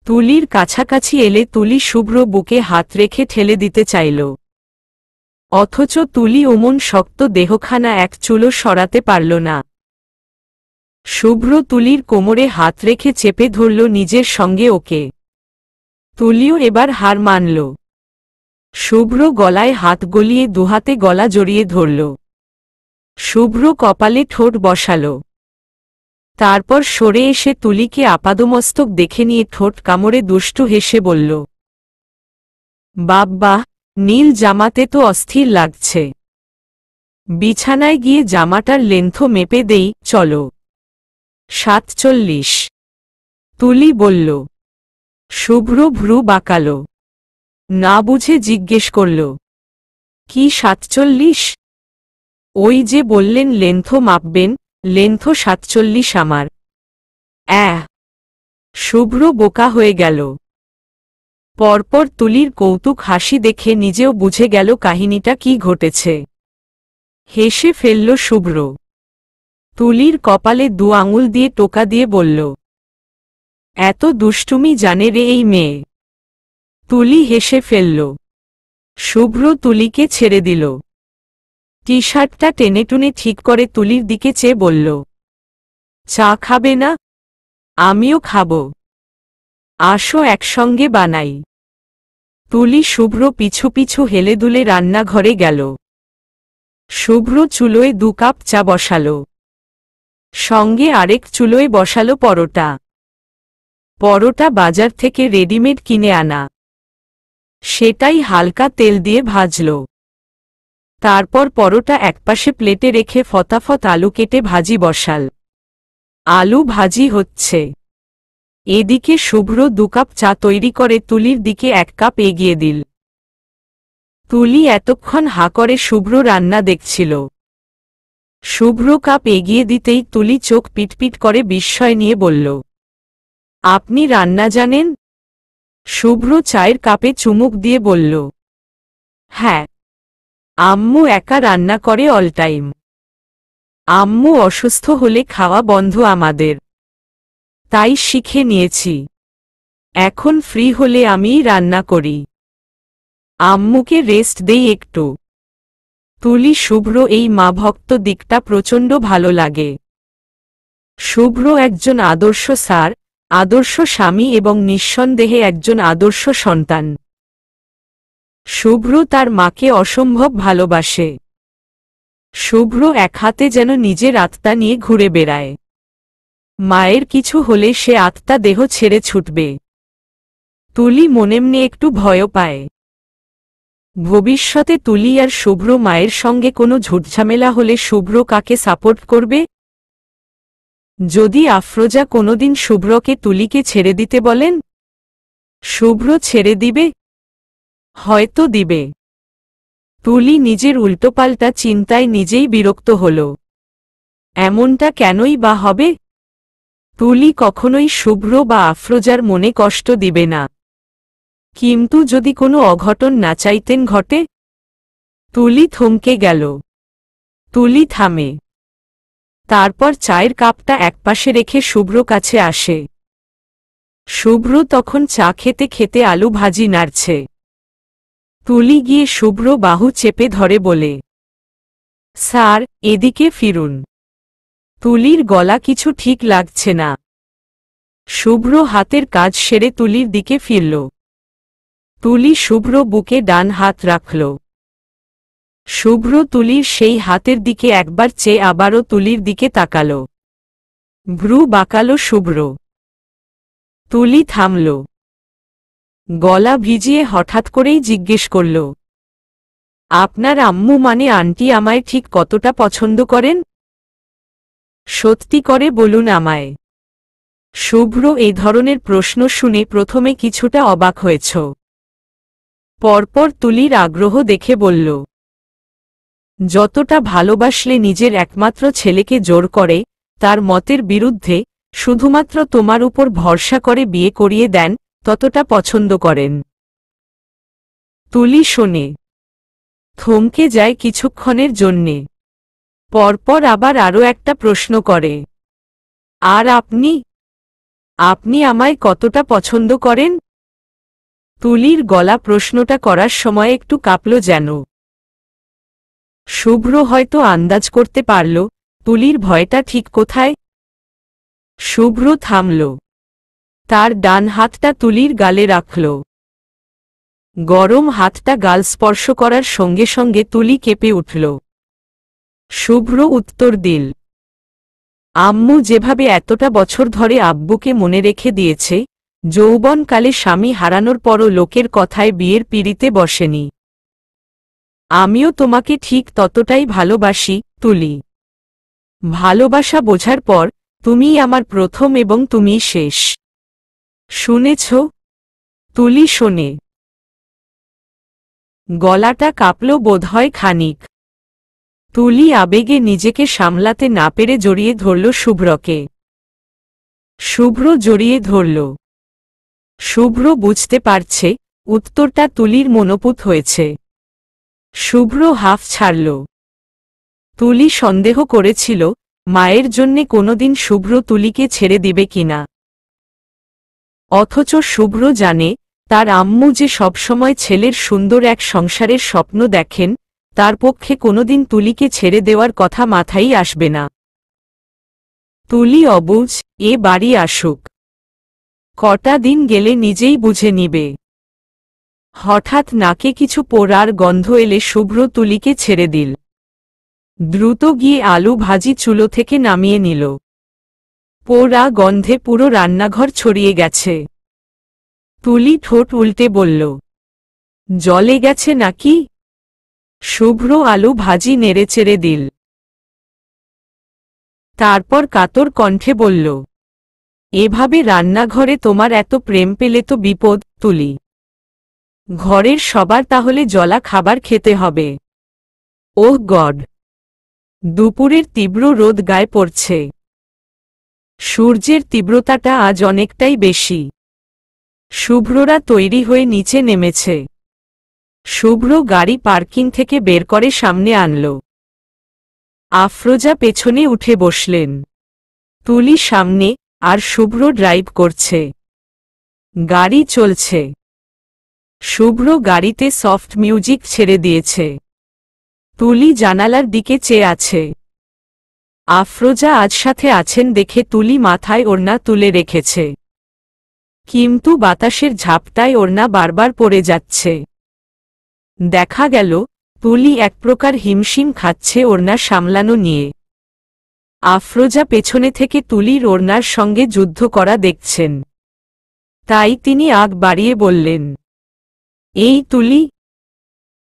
তুলির কাছাকাছি এলে তুলি শুভ্র বুকে হাত রেখে ঠেলে দিতে চাইল। অথচ তুলি অমন শক্ত দেহখানা এক চুলো সরাতে পারল না। শুভ্র তুলির কোমরে হাত রেখে চেপে ধরল নিজের সঙ্গে ওকে। তুলিও এবার হার মানল। শুভ্র গলায় হাত গলিয়ে দুহাতে গলা জড়িয়ে ধরল। শুভ্র কপালে ঠোঁট বসাল। তারপর সরে এসে তুলিকে আপাদমস্তক দেখে নিয়ে ঠোঁট কামড়ে দুষ্টু হেসে বলল, বাব্বা, নীল জামাতে তো অস্থির লাগছে। বিছানায় গিয়ে জামাটার লেন্থ মেপে দেই, চলো। 47। তুলি বলল। শুভ্র ভ্রু বাঁকাল। না বুঝে জিজ্ঞেস করল, কি 47? ওই যে বললেন লেন্থ মাপবেন, লেন্থ 47 আমার। শুভ্র বোকা হয়ে গেল। পরপর তুলির কৌতুক হাসি দেখে নিজেও বুঝে গেল কাহিনীটা কি ঘটেছে। হেসে ফেলল শুভ্র। তুলির কপালে 2 আঙুল দিয়ে টোকা দিয়ে বলল, এত দুষ্টুমি জানে রে এই মেয়ে। তুলি হেসে ফেলল। শুভ্র তুলিকে ছেড়ে দিল। টি শার্টটা টেনেটুনে ঠিক করে তুলির দিকে চেয়ে বলল, চা খাবে না? আমিও খাব। আসো একসঙ্গে বানাই। তুলি শুভ্র পিছু পিছু হেলে দুলে রান্নাঘরে গেল। শুভ্র চুলোয় 2 কাপ চা বসালো। সঙ্গে আরেক চুলোয় বসালো পরোটা। পরোটা বাজার থেকে রেডিমেড কিনে আনা। সেটাই হালকা তেল দিয়ে ভাজল। তারপর পরোটা একপাশে প্লেটে রেখে ফতাফত আলু কেটে ভাজি বসাল। আলু ভাজি হচ্ছে। এদিকে শুভ্র 2 কাপ চা তৈরি করে তুলির দিকে 1 কাপ এগিয়ে দিল। তুলি এতক্ষণ হা করে শুভ্র রান্না দেখছিল। শুভ্র কাপ এগিয়ে দিতেই তুলি চোখ পিটপিট করে বিস্ময় নিয়ে বলল, আপনি রান্না জানেন? শুভ্র চায়ের কাপে চুমুক দিয়ে বলল, হ্যাঁ, আম্মু একা রান্না করে অল টাইম। আম্মু অসুস্থ হলে খাওয়া বন্ধ আমাদের, তাই শিখে নিয়েছি। এখন ফ্রি হলে আমিই রান্না করি। আম্মুকে রেস্ট দেই একটু। তুলি শুভ্র এই মা ভক্ত দিকটা প্রচণ্ড ভালো লাগে। শুভ্র একজন আদর্শ স্যার, আদর্শ স্বামী এবং নিঃসন্দেহে একজন আদর্শ সন্তান। শুভ্র তার মাকে অসম্ভব ভালোবাসে। শুভ্র এক হাতে যেন নিজের আত্মা নিয়ে ঘুরে বেড়ায়। মায়ের কিছু হলে সে আত্মা দেহ ছেড়ে ছুটবে। তুলি মনেমনে একটু ভয় পায়। ভবিষ্যতে তুলি আর শুভ্র মায়ের সঙ্গে কোনো ঝুটঝামেলা হলে শুভ্র কাকে সাপোর্ট করবে? যদি আফরোজা কোনোদিন শুভ্রকে তুলিকে ছেড়ে দিতে বলেন, শুভ্র ছেড়ে দিবে? হয়তো দিবে। তুলি নিজের উল্টোপাল্টা চিন্তায় নিজেই বিরক্ত হল। এমনটা কেনই বা হবে? তুলি কখনোই শুভ্র বা আফরোজার মনে কষ্ট দিবে না। কিন্তু যদি কোনো অঘটন না চাইতেন ঘটে? তুলি থমকে গেল। তুলি থামে। তারপর চায়ের কাপটা একপাশে রেখে শুভ্র কাছে আসে। শুভ্র তখন চা খেতে খেতে আলু ভাজি নাড়ছে। তুলি গিয়ে শুভ্র বাহু চেপে ধরে বলে, স্যার, এদিকে ফিরুন। তুলির গলা কিছু ঠিক লাগছে না। শুভ্র হাতের কাজ সেরে তুলির দিকে ফিরল। তুলি শুভ্র বুকে ডান হাত রাখল। শুভ্র তুলির সেই হাতের দিকে একবার চেয়ে আবারও তুলির দিকে তাকাল। ভ্রু বাঁকালো শুভ্র। তুলি থামল। গলা ভিজিয়ে হঠাৎ করেই জিজ্ঞেস করল, আপনার আম্মু মানে আন্টি আমায় ঠিক কতটা পছন্দ করেন? সত্যি করে বলুন আমায়। শুভ্র এই ধরনের প্রশ্ন শুনে প্রথমে কিছুটা অবাক হয়েছ। পরপর তুলির আগ্রহ দেখে বলল, যতটা ভালোবাসলে নিজের একমাত্র ছেলেকে জোর করে, তার মতের বিরুদ্ধে, শুধুমাত্র তোমার উপর ভরসা করে বিয়ে করিয়ে দেন, ততটা পছন্দ করেন। তুলি শোনে। থমকে যায় কিছুক্ষণের জন্যে। পরপর আবার আরও একটা প্রশ্ন করে, আর আপনি? আপনি আমায় কতটা পছন্দ করেন? তুলির গলা প্রশ্নটা করার সময় একটু কাঁপল যেন। শুভ্র হয়তো আন্দাজ করতে পারল তুলির ভয়টা ঠিক কোথায়। শুভ্র থামল। তার ডান হাতটা তুলির গালে রাখল। গরম হাতটা গাল স্পর্শ করার সঙ্গে সঙ্গে তুলি কেঁপে উঠল। শুভ্র উত্তর দিল, আম্মু যেভাবে এতটা বছর ধরে আব্বুকে মনে রেখে দিয়েছে, যৌবনকালে স্বামী হারানোর পরও লোকের কথায় বিয়ের পিঁড়িতে বসেনি। আমিও তোমাকে ঠিক ততটাই ভালোবাসি, তুলি। ভালোবাসা বোঝার পর তুমিই আমার প্রথম এবং তুমিই শেষ। শুনেছ? তুলি শোনে। গলাটা কাঁপল বোধহয় খানিক। তুলি আবেগে নিজেকে সামলাতে না পেরে জড়িয়ে ধরল শুভ্রকে। শুভ্র জড়িয়ে ধরল। শুভ্র বুঝতে পারছে উত্তরটা তুলির মনোপুত হয়েছে। শুভ্র হাফ ছাড়ল। তুলি সন্দেহ করেছিল মায়ের জন্যে কোনোদিন শুভ্র তুলিকে ছেড়ে দিবে কিনা। অথচ শুভ্র জানে তার আম্মু যে সবসময় ছেলের সুন্দর এক সংসারের স্বপ্ন দেখেন, তার পক্ষে কোনোদিন তুলিকে ছেড়ে দেওয়ার কথা মাথায় আসবে না। তুলি অবুঝ, এ বাড়ি আসুক, কটা দিন গেলে নিজেই বুঝে নিবে। হঠাৎ নাকে কিছু পোড়ার গন্ধ এলে শুভ্র তুলিকে ছেড়ে দিল। দ্রুত গিয়ে আলু ভাজি চুলো থেকে নামিয়ে নিল। পোড়া গন্ধে পুরো রান্নাঘর ছড়িয়ে গেছে। তুলি ঠোঁট উল্টে বলল, জলে গেছে নাকি? শুভ্র আলু ভাজি নেড়েচেড়ে দিল। তারপর কাতর কণ্ঠে বলল, এভাবে রান্নাঘরে তোমার এত প্রেম পেলে তো বিপদ তুলি। ঘরের সবার তাহলে জলা খাবার খেতে হবে। ওহ গড! দুপুরের তীব্র রোদ গায়ে পড়ছে। সূর্যের তীব্রতাটা আজ অনেকটাই বেশি। শুভ্ররা তৈরি হয়ে নিচে নেমেছে। শুভ্র গাড়ি পার্কিং থেকে বের করে সামনে আনল। আফরোজা পেছনে উঠে বসলেন। তুলি সামনে, আর শুভ্র ড্রাইভ করছে। গাড়ি চলছে। শুভ্র গাড়িতে সফট মিউজিক ছেড়ে দিয়েছে। তুলি জানালার দিকে চেয়ে আছে। আফরোজা আজ সাথে আছেন দেখে তুলি মাথায় ওড়না তুলে রেখেছে। কিন্তু বাতাসের ঝাপটায় ওড়না বারবার পড়ে যাচ্ছে। দেখা গেল তুলি এক প্রকার হিমশিম খাচ্ছে ওড়না সামলানো নিয়ে। আফরোজা পেছনে থেকে তুলির ওড়নার সঙ্গে যুদ্ধ করা দেখছেন। তাই তিনি আগ বাড়িয়ে বললেন, এই তুলি,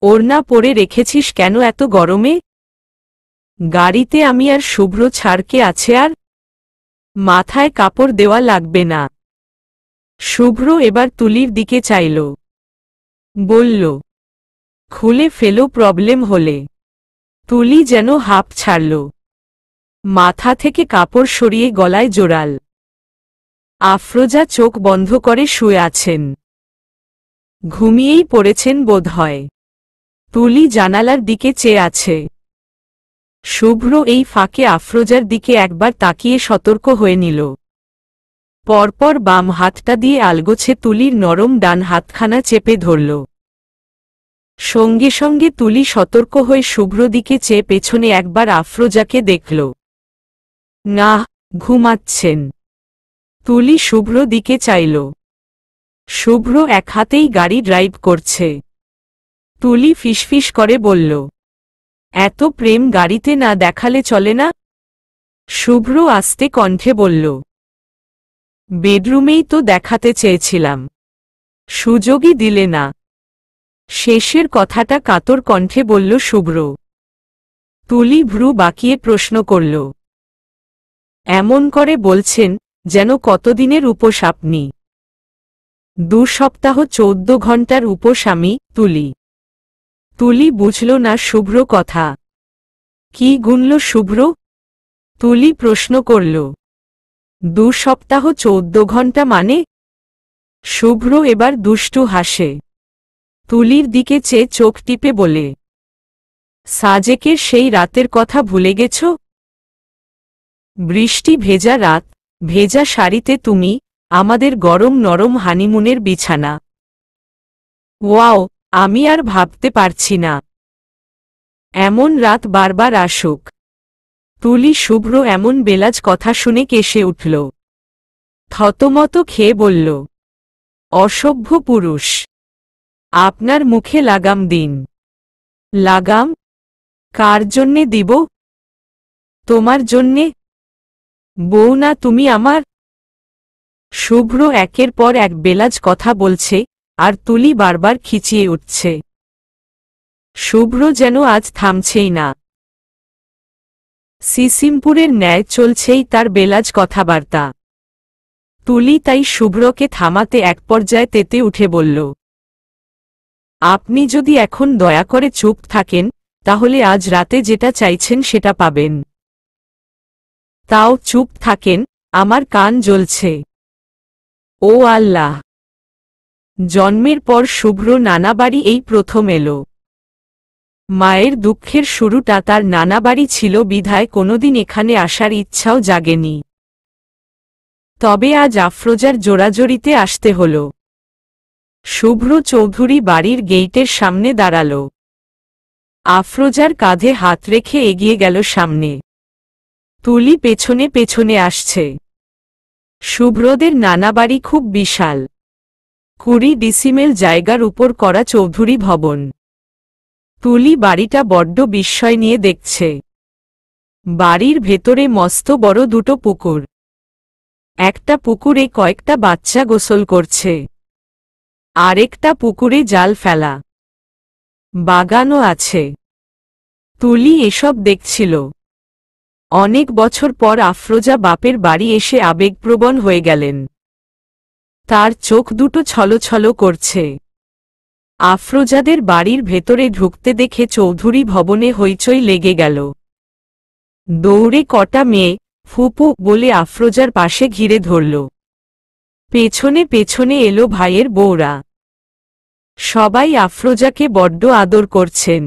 ওড়না পরে রেখেছিস কেন এত গরমে? গাড়িতে আমি আর শুভ্র ছাড়কে আছে, আর মাথায় কাপড় দেওয়া লাগবে না। শুভ্র এবার তুলির দিকে চাইল। বলল, খুলে ফেলো প্রবলেম হলে। তুলি যেন হাঁপ ছাড়ল। মাথা থেকে কাপড় সরিয়ে গলায় জোড়াল। আফরোজা চোখ বন্ধ করে শুয়ে আছেন। ঘুমিয়েই পড়েছেন বোধহয়। তুলি জানালার দিকে চেয়ে আছে। শুভ্র এই ফাঁকে আফরোজার দিকে একবার তাকিয়ে সতর্ক হয়ে নিল। পরপর বাম হাতটা দিয়ে আলগোছে তুলির নরম ডান হাতখানা চেপে ধরল। সঙ্গে সঙ্গে তুলি সতর্ক হয়ে শুভ্র দিকে চেয়ে পেছনে একবার আফরোজাকে দেখল। না, ঘুমাচ্ছেন। তুলি শুভ্র দিকে চাইল। শুভ্র এক হাতেই গাড়ি ড্রাইভ করছে। তুলি ফিসফিস করে বলল, এত প্রেম গাড়িতে না দেখালে চলে না? শুভ্র আস্তে কণ্ঠে বলল, বেডরুমেই তো দেখাতে চেয়েছিলাম, সুযোগই দিলে না। শেষের কথাটা কাতর কণ্ঠে বলল শুভ্র। তুলি ভ্রু বাঁকিয়ে প্রশ্ন করল, এমন করে বলছেন যেন কতদিনের উপোস আপনি? 2 সপ্তাহ 14 ঘণ্টার উপোস আমি। তুলি তুলি বুঝল না শুভ্র কথা। কি গুনল শুভ্র? তুলি প্রশ্ন করল, 2 সপ্তাহ 14 ঘণ্টা মানে? শুভ্র এবার দুষ্টু হাসে। তুলির দিকে চেয়ে চোখ টিপে বলে, সাজেকের সেই রাতের কথা ভুলে গেছ? বৃষ্টি ভেজা রাত, ভেজা শাড়িতে তুমি, আমাদের গরম নরম হানিমুনের বিছানা। ওয়াও, আমি আর ভাবতে পারছি না। এমন রাত বারবার আসুক। তুলি শুভ্র এমন বেলাজ কথা শুনে কেসে উঠল। থতমত খেয়ে বলল, অসভ্য পুরুষ, আপনার মুখে লাগাম দিন। লাগাম? কার জন্যে দিব? তোমার জন্যে? বউ না তুমি আমার? শুভ্র একের পর এক বেলাজ কথা বলছে, আর তুলি বারবার খিচিয়ে উঠছে। শুভ্র যেন আজ থামছেই না। সিসিমপুরের ন্যায় চলছেই তার বেলাজ কথাবার্তা। তুলি তাই শুভ্রকে থামাতে এক পর্যায়ে তেতে উঠে বলল, আপনি যদি এখন দয়া করে চুপ থাকেন, তাহলে আজ রাতে যেটা চাইছেন সেটা পাবেন। তাও চুপ থাকেন, আমার কান জ্বলছে। ও আল্লাহ! জন্মের পর শুভ্র নানা বাড়ি এই প্রথম এলো। মায়ের দুঃখের শুরুটা তার নানা বাড়ি ছিল বিধায় কোনোদিন এখানে আসার ইচ্ছাও জাগেনি। তবে আজ আফরোজার জোরাজোরিতে আসতে হল। শুভ্র চৌধুরী বাড়ির গেইটের সামনে দাঁড়াল। আফরোজার কাঁধে হাত রেখে এগিয়ে গেল সামনে। তুলি পেছনে পেছনে আসছে। শুভ্রদের নানা বাড়ি খুব বিশাল। 20 ডিসিমেল জায়গার উপর করা চৌধুরী ভবন। তুলি বাড়িটা বড্ড বিস্ময় নিয়ে দেখছে। বাড়ির ভেতরে মস্ত বড় দুটো পুকুর। একটা পুকুরে কয়েকটা বাচ্চা গোসল করছে। আরেকটা পুকুরে জাল ফেলা। বাগানও আছে। তুলি এসব দেখছিল। অনেক বছর পর আফরোজা বাপের বাড়ি এসে আবেগপ্রবণ হয়ে গেলেন। তার চোখ দুটো ছলছল করছে। আফরোজাদের বাড়ির ভেতরে ঢুকতে দেখে চৌধুরী ভবনে হইচই লেগে গেল। দৌড়ে কটা মেয়ে ফুপু বলে আফরোজার পাশে ঘিরে ধরল। পেছনে পেছনে এলো ভাইয়ের বউরা। সবাই আফরোজাকে বড্ড আদর করছেন।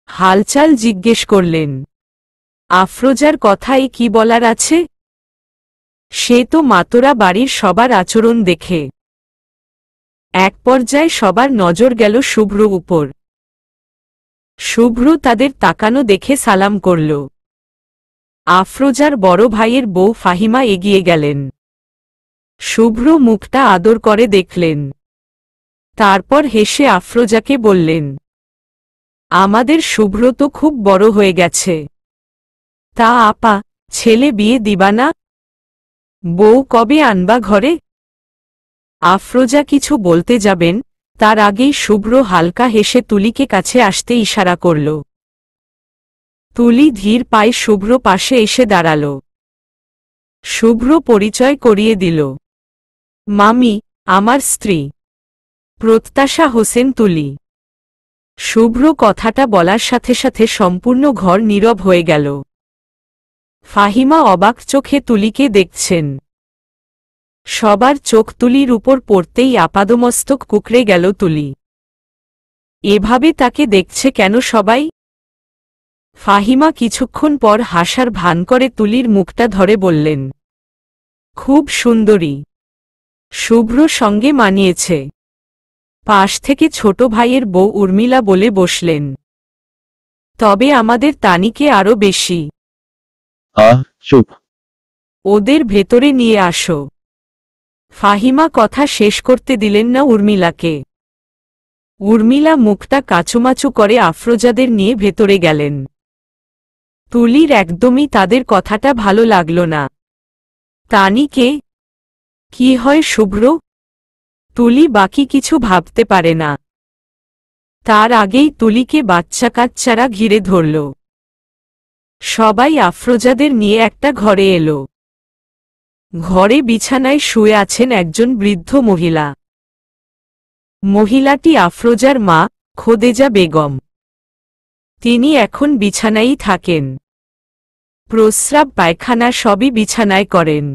হালচাল জিজ্ঞেস করলেন। আফরোজার কথায় কি বলার আছে? সে তো মাতোরা বাড়ির সবার আচরণ দেখে। এক পর্যায়ে সবার নজর গেল শুভ্র উপর। শুভ্র তাদের তাকানো দেখে সালাম করল। আফরোজার বড় ভাইয়ের বউ ফাহিমা এগিয়ে গেলেন। শুভ্র মুখটা আদর করে দেখলেন। তারপর হেসে আফরোজাকে বললেন, আমাদের শুভ্র তো খুব বড় হয়ে গেছে। তা আপা, ছেলে বিয়ে দিবা না? বউ কবে আনবা ঘরে? আফরোজা কিছু বলতে যাবেন, তার আগেই শুভ্র হালকা হেসে তুলিকে কাছে আসতে ইশারা করল। তুলি ধীর পায়ে শুভ্র পাশে এসে দাঁড়াল। শুভ্র পরিচয় করিয়ে দিল। মামি, আমার স্ত্রী প্রত্যাশা হোসেন তুলি। শুভ্র কথাটা বলার সাথে সাথে সম্পূর্ণ ঘর নীরব হয়ে গেল। ফাহিমা অবাক চোখে তুলিকে দেখছেন। সবার চোখ তুলির উপর পড়তেই আপাদমস্তক কুঁকড়ে গেল তুলি। এভাবে তাকে দেখছে কেন সবাই? ফাহিমা কিছুক্ষণ পর হাসার ভান করে তুলির মুখটা ধরে বললেন, খুব সুন্দরী, শুভ্র সঙ্গে মানিয়েছে। পাশ থেকে ছোট ভাইয়ের বউ উর্মিলা বলে বসলেন, তবে আমাদের তানিকে আরো বেশি। চুপ। ওদের ভেতরে নিয়ে আসো। ফাহিমা কথা শেষ করতে দিলেন না উর্মিলাকে। উর্মিলা মুখটা কাচুমাচু করে আফরোজাদের নিয়ে ভেতরে গেলেন। তুলির একদমই তাদের কথাটা ভালো লাগল না। তানিকে? কি হয় শুভ্র? তুলি বাকি কিছু ভাবতে পারে না। তার আগেই তুলিকে বাচ্চা কাচ্চারা ঘিরে ধরল। সবাই আফরোজাদের নিয়ে একটা ঘরে এলো। ঘরে বিছানায় শুয়ে আছেন একজন বৃদ্ধ মহিলা। মহিলাটি আফরোজার মা, খোদেজা বেগম। তিনি এখন বিছানায়ই থাকেন। প্রস্রাব পায়খানা সবই বিছানায় করেন।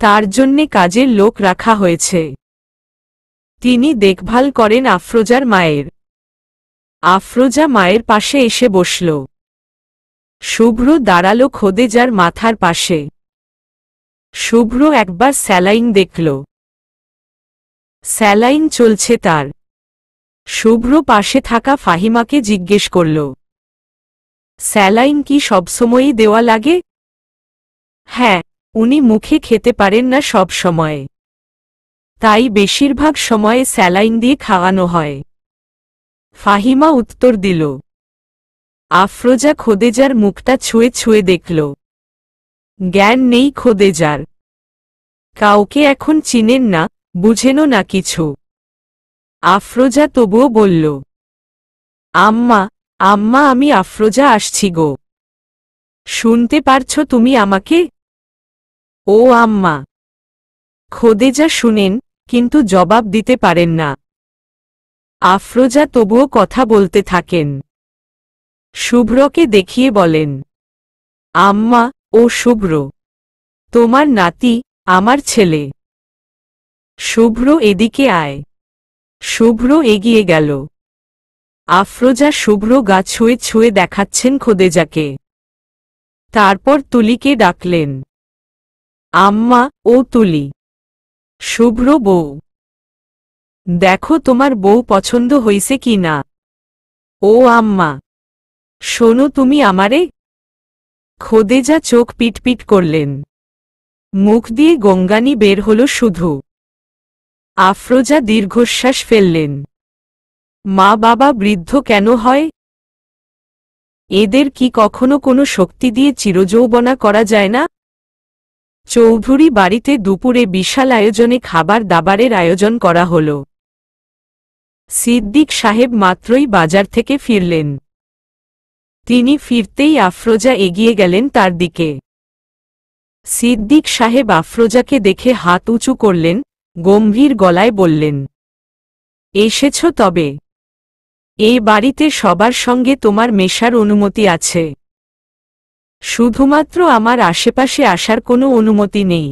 তার জন্যে কাজের লোক রাখা হয়েছে। তিনি দেখভাল করেন আফরোজার মায়ের। আফরোজা মায়ের পাশে এসে বসল। শুভ্র দাঁড়ালো খোদেজার মাথার পাশে। শুভ্র একবার স্যালাইন দেখল। স্যালাইন চলছে তার। শুভ্র পাশে থাকা ফাহিমাকে জিজ্ঞেস করল, স্যালাইন কি সবসময়ই দেওয়া লাগে? হ্যাঁ, উনি মুখে খেতে পারেন না সব সময়। তাই বেশিরভাগ সময়ে স্যালাইন দিয়ে খাওয়ানো হয়। ফাহিমা উত্তর দিল। আফরোজা খোদেজার মুখটা ছুঁয়ে ছুঁয়ে দেখল। জ্ঞান নেই খোদেজার। কাউকে এখন চিনেন না, বুঝেনও না কিছু। আফরোজা তবুও বলল, আম্মা, আম্মা আমি আফরোজা আসছি গো। শুনতে পারছো তুমি আমাকে? ও আম্মা। খোদেজা শুনেন, কিন্তু জবাব দিতে পারেন না। আফরোজা তবুও কথা বলতে থাকেন। শুভ্রকে দেখিয়ে বলেন, আম্মা, ও শুভ্র, তোমার নাতি, আমার ছেলে। শুভ্র এদিকে আয়। শুভ্র এগিয়ে গেল। আফরোজা শুভ্র গা ছুঁয়ে ছুঁয়ে দেখাচ্ছেন খোদেজাকে। তারপর তুলিকে ডাকলেন। আম্মা, ও তুলি। শুভ্র বউ, দেখো তোমার বউ পছন্দ হইছে কি না। ও আম্মা, শোনো তুমি আমারে। খোদেজা চোখ পিটপিট করলেন। মুখ দিয়ে গঙ্গানি বের হল শুধু। আফরোজা দীর্ঘশ্বাস ফেললেন। মা বাবা বৃদ্ধ কেন হয়? এদের কি কখনো কোনো শক্তি দিয়ে চিরযৌবনা করা যায় না? চৌধুরী বাড়িতে দুপুরে বিশাল আয়োজনে খাবার দাবারের আয়োজন করা হল। সিদ্দিক সাহেব মাত্রই বাজার থেকে ফিরলেন। তিনি ফিরতেই আফরোজা এগিয়ে গেলেন তার দিকে। সিদ্দিক সাহেব আফরোজাকে দেখে হাত উঁচু করলেন, গম্ভীর গলায় বললেন, এসেছ তবে? এই বাড়িতে সবার সঙ্গে তোমার মেশার অনুমতি আছে, শুধুমাত্র আমার আশেপাশে আসার কোনো অনুমতি নেই।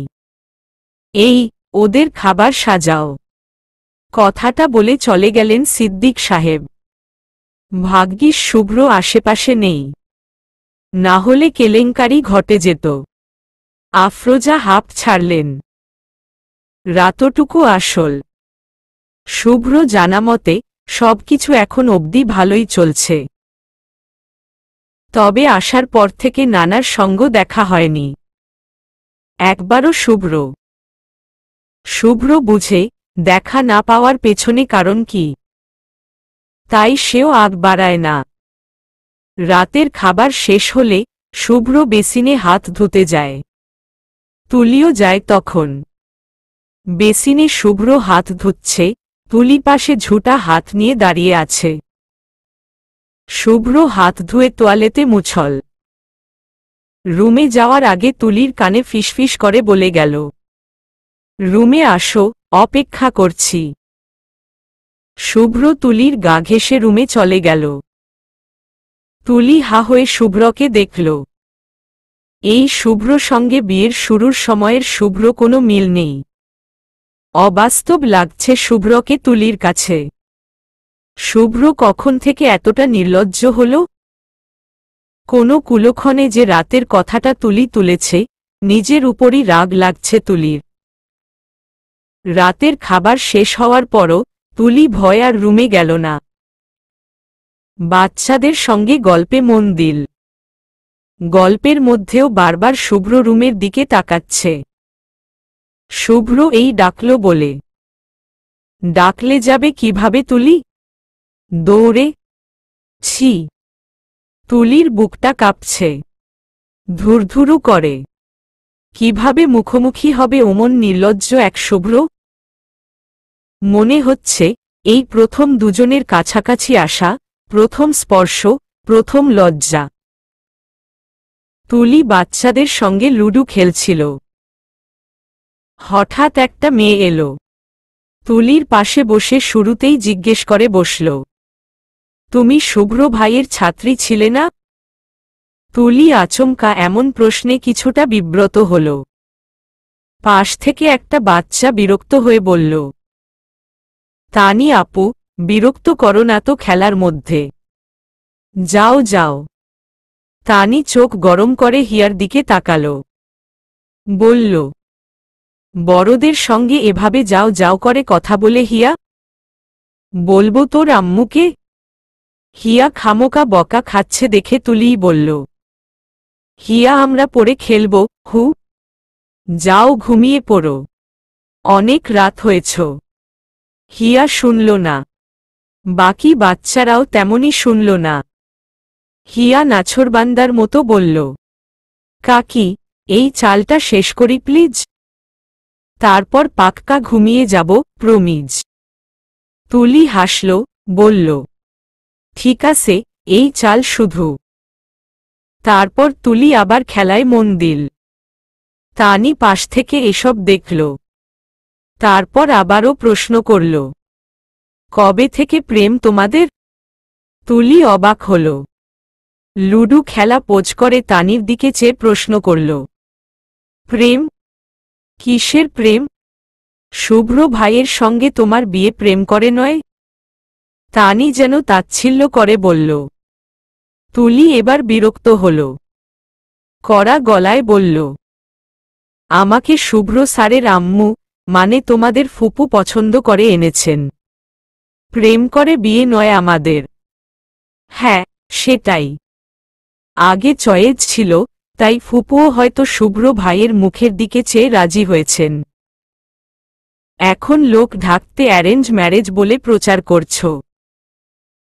এই, ওদের খাবার সাজাও। কথাটা বলে চলে গেলেন সিদ্দিক সাহেব। ভাগ্যিস শুভ্র আশেপাশে নেই, না হলে কেলেঙ্কারি ঘটে যেত। আফরোজা হাঁপ ছাড়লেন। রাতটুকু আসল। শুভ্র জানামতে সবকিছু এখন অবধি ভালোই চলছে। তবে আসার পর থেকে নানার সঙ্গ দেখা হয়নি একবারও। শুভ্র বুঝে দেখা না পাওয়ার পেছনে কারণ কি, তাই সেও আগ বাড়ায় না। রাতের খাবার শেষ হলে শুভ্র বেসিনে হাত ধুতে যায়। তুলিও যায় তখন। বেসিনে শুভ্র হাত ধুচ্ছে, তুলি পাশে ঝুটা হাত নিয়ে দাঁড়িয়ে আছে। শুভ্র হাত ধুয়ে তোয়ালেতে মুছল। রুমে যাওয়ার আগে তুলির কানে ফিসফিস করে বলে গেল, রুমে আসো, অপেক্ষা করছি। শুভ্র তুলির গা ঘেঁষে রুমে চলে গেল। তুলি হা হয়ে শুভ্রকে দেখল। এই শুভ্র সঙ্গে বিয়ের শুরুর সময়ের শুভ্র কোনো মিল নেই। অবাস্তব লাগছে শুভ্রকে তুলির কাছে। শুভ্র কখন থেকে এতটা নির্লজ্জ হল? কোনো কুলক্ষণে যে রাতের কথাটা তুলি তুলেছে, নিজের উপরই রাগ লাগছে তুলির। রাতের খাবার শেষ হওয়ার পরও তুলি ভয় আর রুমে গেল না। বাচ্চাদের সঙ্গে গল্পে মন দিল। গল্পের মধ্যেও বারবার শুভ্র রুমের দিকে তাকাচ্ছে। শুভ্র এই ডাকল বলে। ডাকলে যাবে কিভাবে তুলি? দৌড়ে? ছি! তুলির বুকটা কাঁপছে, ধুরধুরু করে। কিভাবে মুখোমুখি হবে ওমন নির্লজ্জ এক শুভ্র? মনে হচ্ছে এই প্রথম দুজনের কাছাকাছি আসা, প্রথম স্পর্শ, প্রথম লজ্জা। তুলি বাচ্চাদের সঙ্গে লুডু খেলছিল। হঠাৎ একটা মেয়ে এলো। তুলির পাশে বসে শুরুতেই জিজ্ঞেস করে বসল, তুমি শুভ্র ভাইয়ের ছাত্রী ছিলে না? তুলি আচমকা এমন প্রশ্নে কিছুটা বিব্রত হল। পাশ থেকে একটা বাচ্চা বিরক্ত হয়ে বলল, তানি আপু, বিরক্ত করো না তো খেলার মধ্যে। যাও যাও। তানি চোখ গরম করে হিয়ার দিকে তাকাল। বলল, বড়দের সঙ্গে এভাবে যাও যাও করে কথা বলে হিয়া? বলবো তোর আম্মুকে? হিয়া খামোকা বকা খাচ্ছে দেখে তুলিই বলল, হিয়া আমরা পড়ে খেলব। হু, যাও ঘুমিয়ে পড়ো, অনেক রাত হয়েছ। হিয়া শুনল না। বাকি বাচ্চারাও তেমনি শুনল না। হিয়া নাছোড়বান্দার মতো বলল, কাকি, এই চালটা শেষ করি প্লিজ, তারপর পাক্কা ঘুমিয়ে যাব, প্রমিজ। তুলি হাসল, বলল, ঠিক আছে, এই চাল শুধু। তারপর তুলি আবার খেলায় মন দিল। তানি পাশ থেকে এসব দেখল। তারপর আবারও প্রশ্ন করল, কবে থেকে প্রেম তোমাদের? তুলি অবাক হল। লুডু খেলা পোজ করে তানির দিকে চেয়ে প্রশ্ন করল, প্রেম? কিসের প্রেম? শুভ্র ভাইয়ের সঙ্গে তোমার বিয়ে প্রেম করে নয়? তানি যেন তাচ্ছিল্য করে বলল। তুলি এবার বিরক্ত হল। কড়া গলায় বলল, আমাকে শুভ্র স্যারের আম্মু মানে তোমাদের ফুপু পছন্দ করে এনেছেন। প্রেম করে বিয়ে নয় আমাদের। হ্যাঁ, সেটাই। আগে চয়েজ ছিল, তাই ফুপুও হয়তো শুভ্র ভাইয়ের মুখের দিকে চেয়ে রাজি হয়েছেন। এখন লোক ঢাকতে অ্যারেঞ্জ ম্যারেজ বলে প্রচার করছ,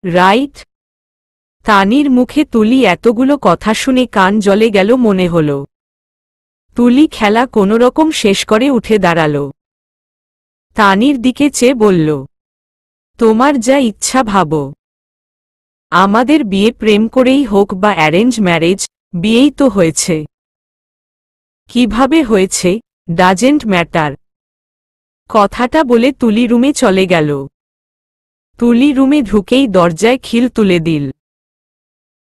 রাইট? তানির মুখে তুলি এতগুলো কথা শুনে কান জ্বলে গেল মনে হল। তুলি খেলা কোনোরকম শেষ করে উঠে দাঁড়াল। তানির দিকে চেয়ে বলল, তোমার যা ইচ্ছা ভাবো। আমাদের বিয়ে প্রেম করেই হোক বা অ্যারেঞ্জ ম্যারেজ, বিয়েই তো হয়েছে। কিভাবে হয়েছে ডাজেন্ট ম্যাটার। কথাটা বলে তুলি রুমে চলে গেল। তুলি রুমে ঢুকেই দরজায় খিল তুলে দিল।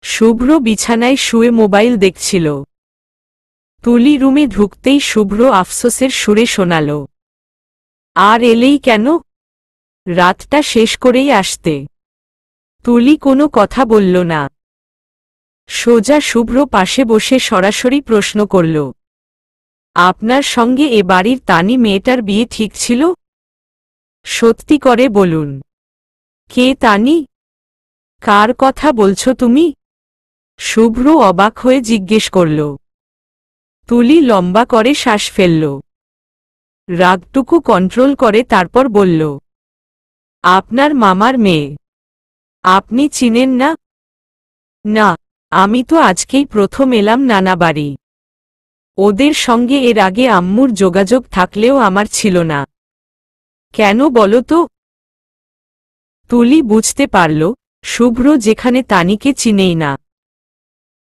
শুভ্র বিছানায় শুয়ে মোবাইল দেখছিল। তুলি রুমে ঢুকতেই শুভ্র আফসোসের সুরে শোনাল, আর এলেই কেন? রাতটা শেষ করেই আসতে। তুলি কোনো কথা বলল না। সোজা শুভ্র পাশে বসে সরাসরি প্রশ্ন করল, আপনার সঙ্গে এ বাড়ির তানি মেয়েটার বিয়ে ঠিক ছিল? সত্যি করে বলুন। কে তানি? কার কথা বলছো তুমি? শুভ্র অবাক হয়ে জিজ্ঞেস করল। তুলি লম্বা করে শ্বাস ফেলল। রাগটুকু কন্ট্রোল করে তারপর বলল, আপনার মামার মেয়ে। আপনি চিনেন না? না, আমি তো আজকেই প্রথম এলাম নানা বাড়ি। ওদের সঙ্গে এর আগে আম্মুর যোগাযোগ থাকলেও আমার ছিল না। কেন বলো তো? তুলি বুঝতে পারল, শুভ্র যেখানে তানিকে চিনেই না,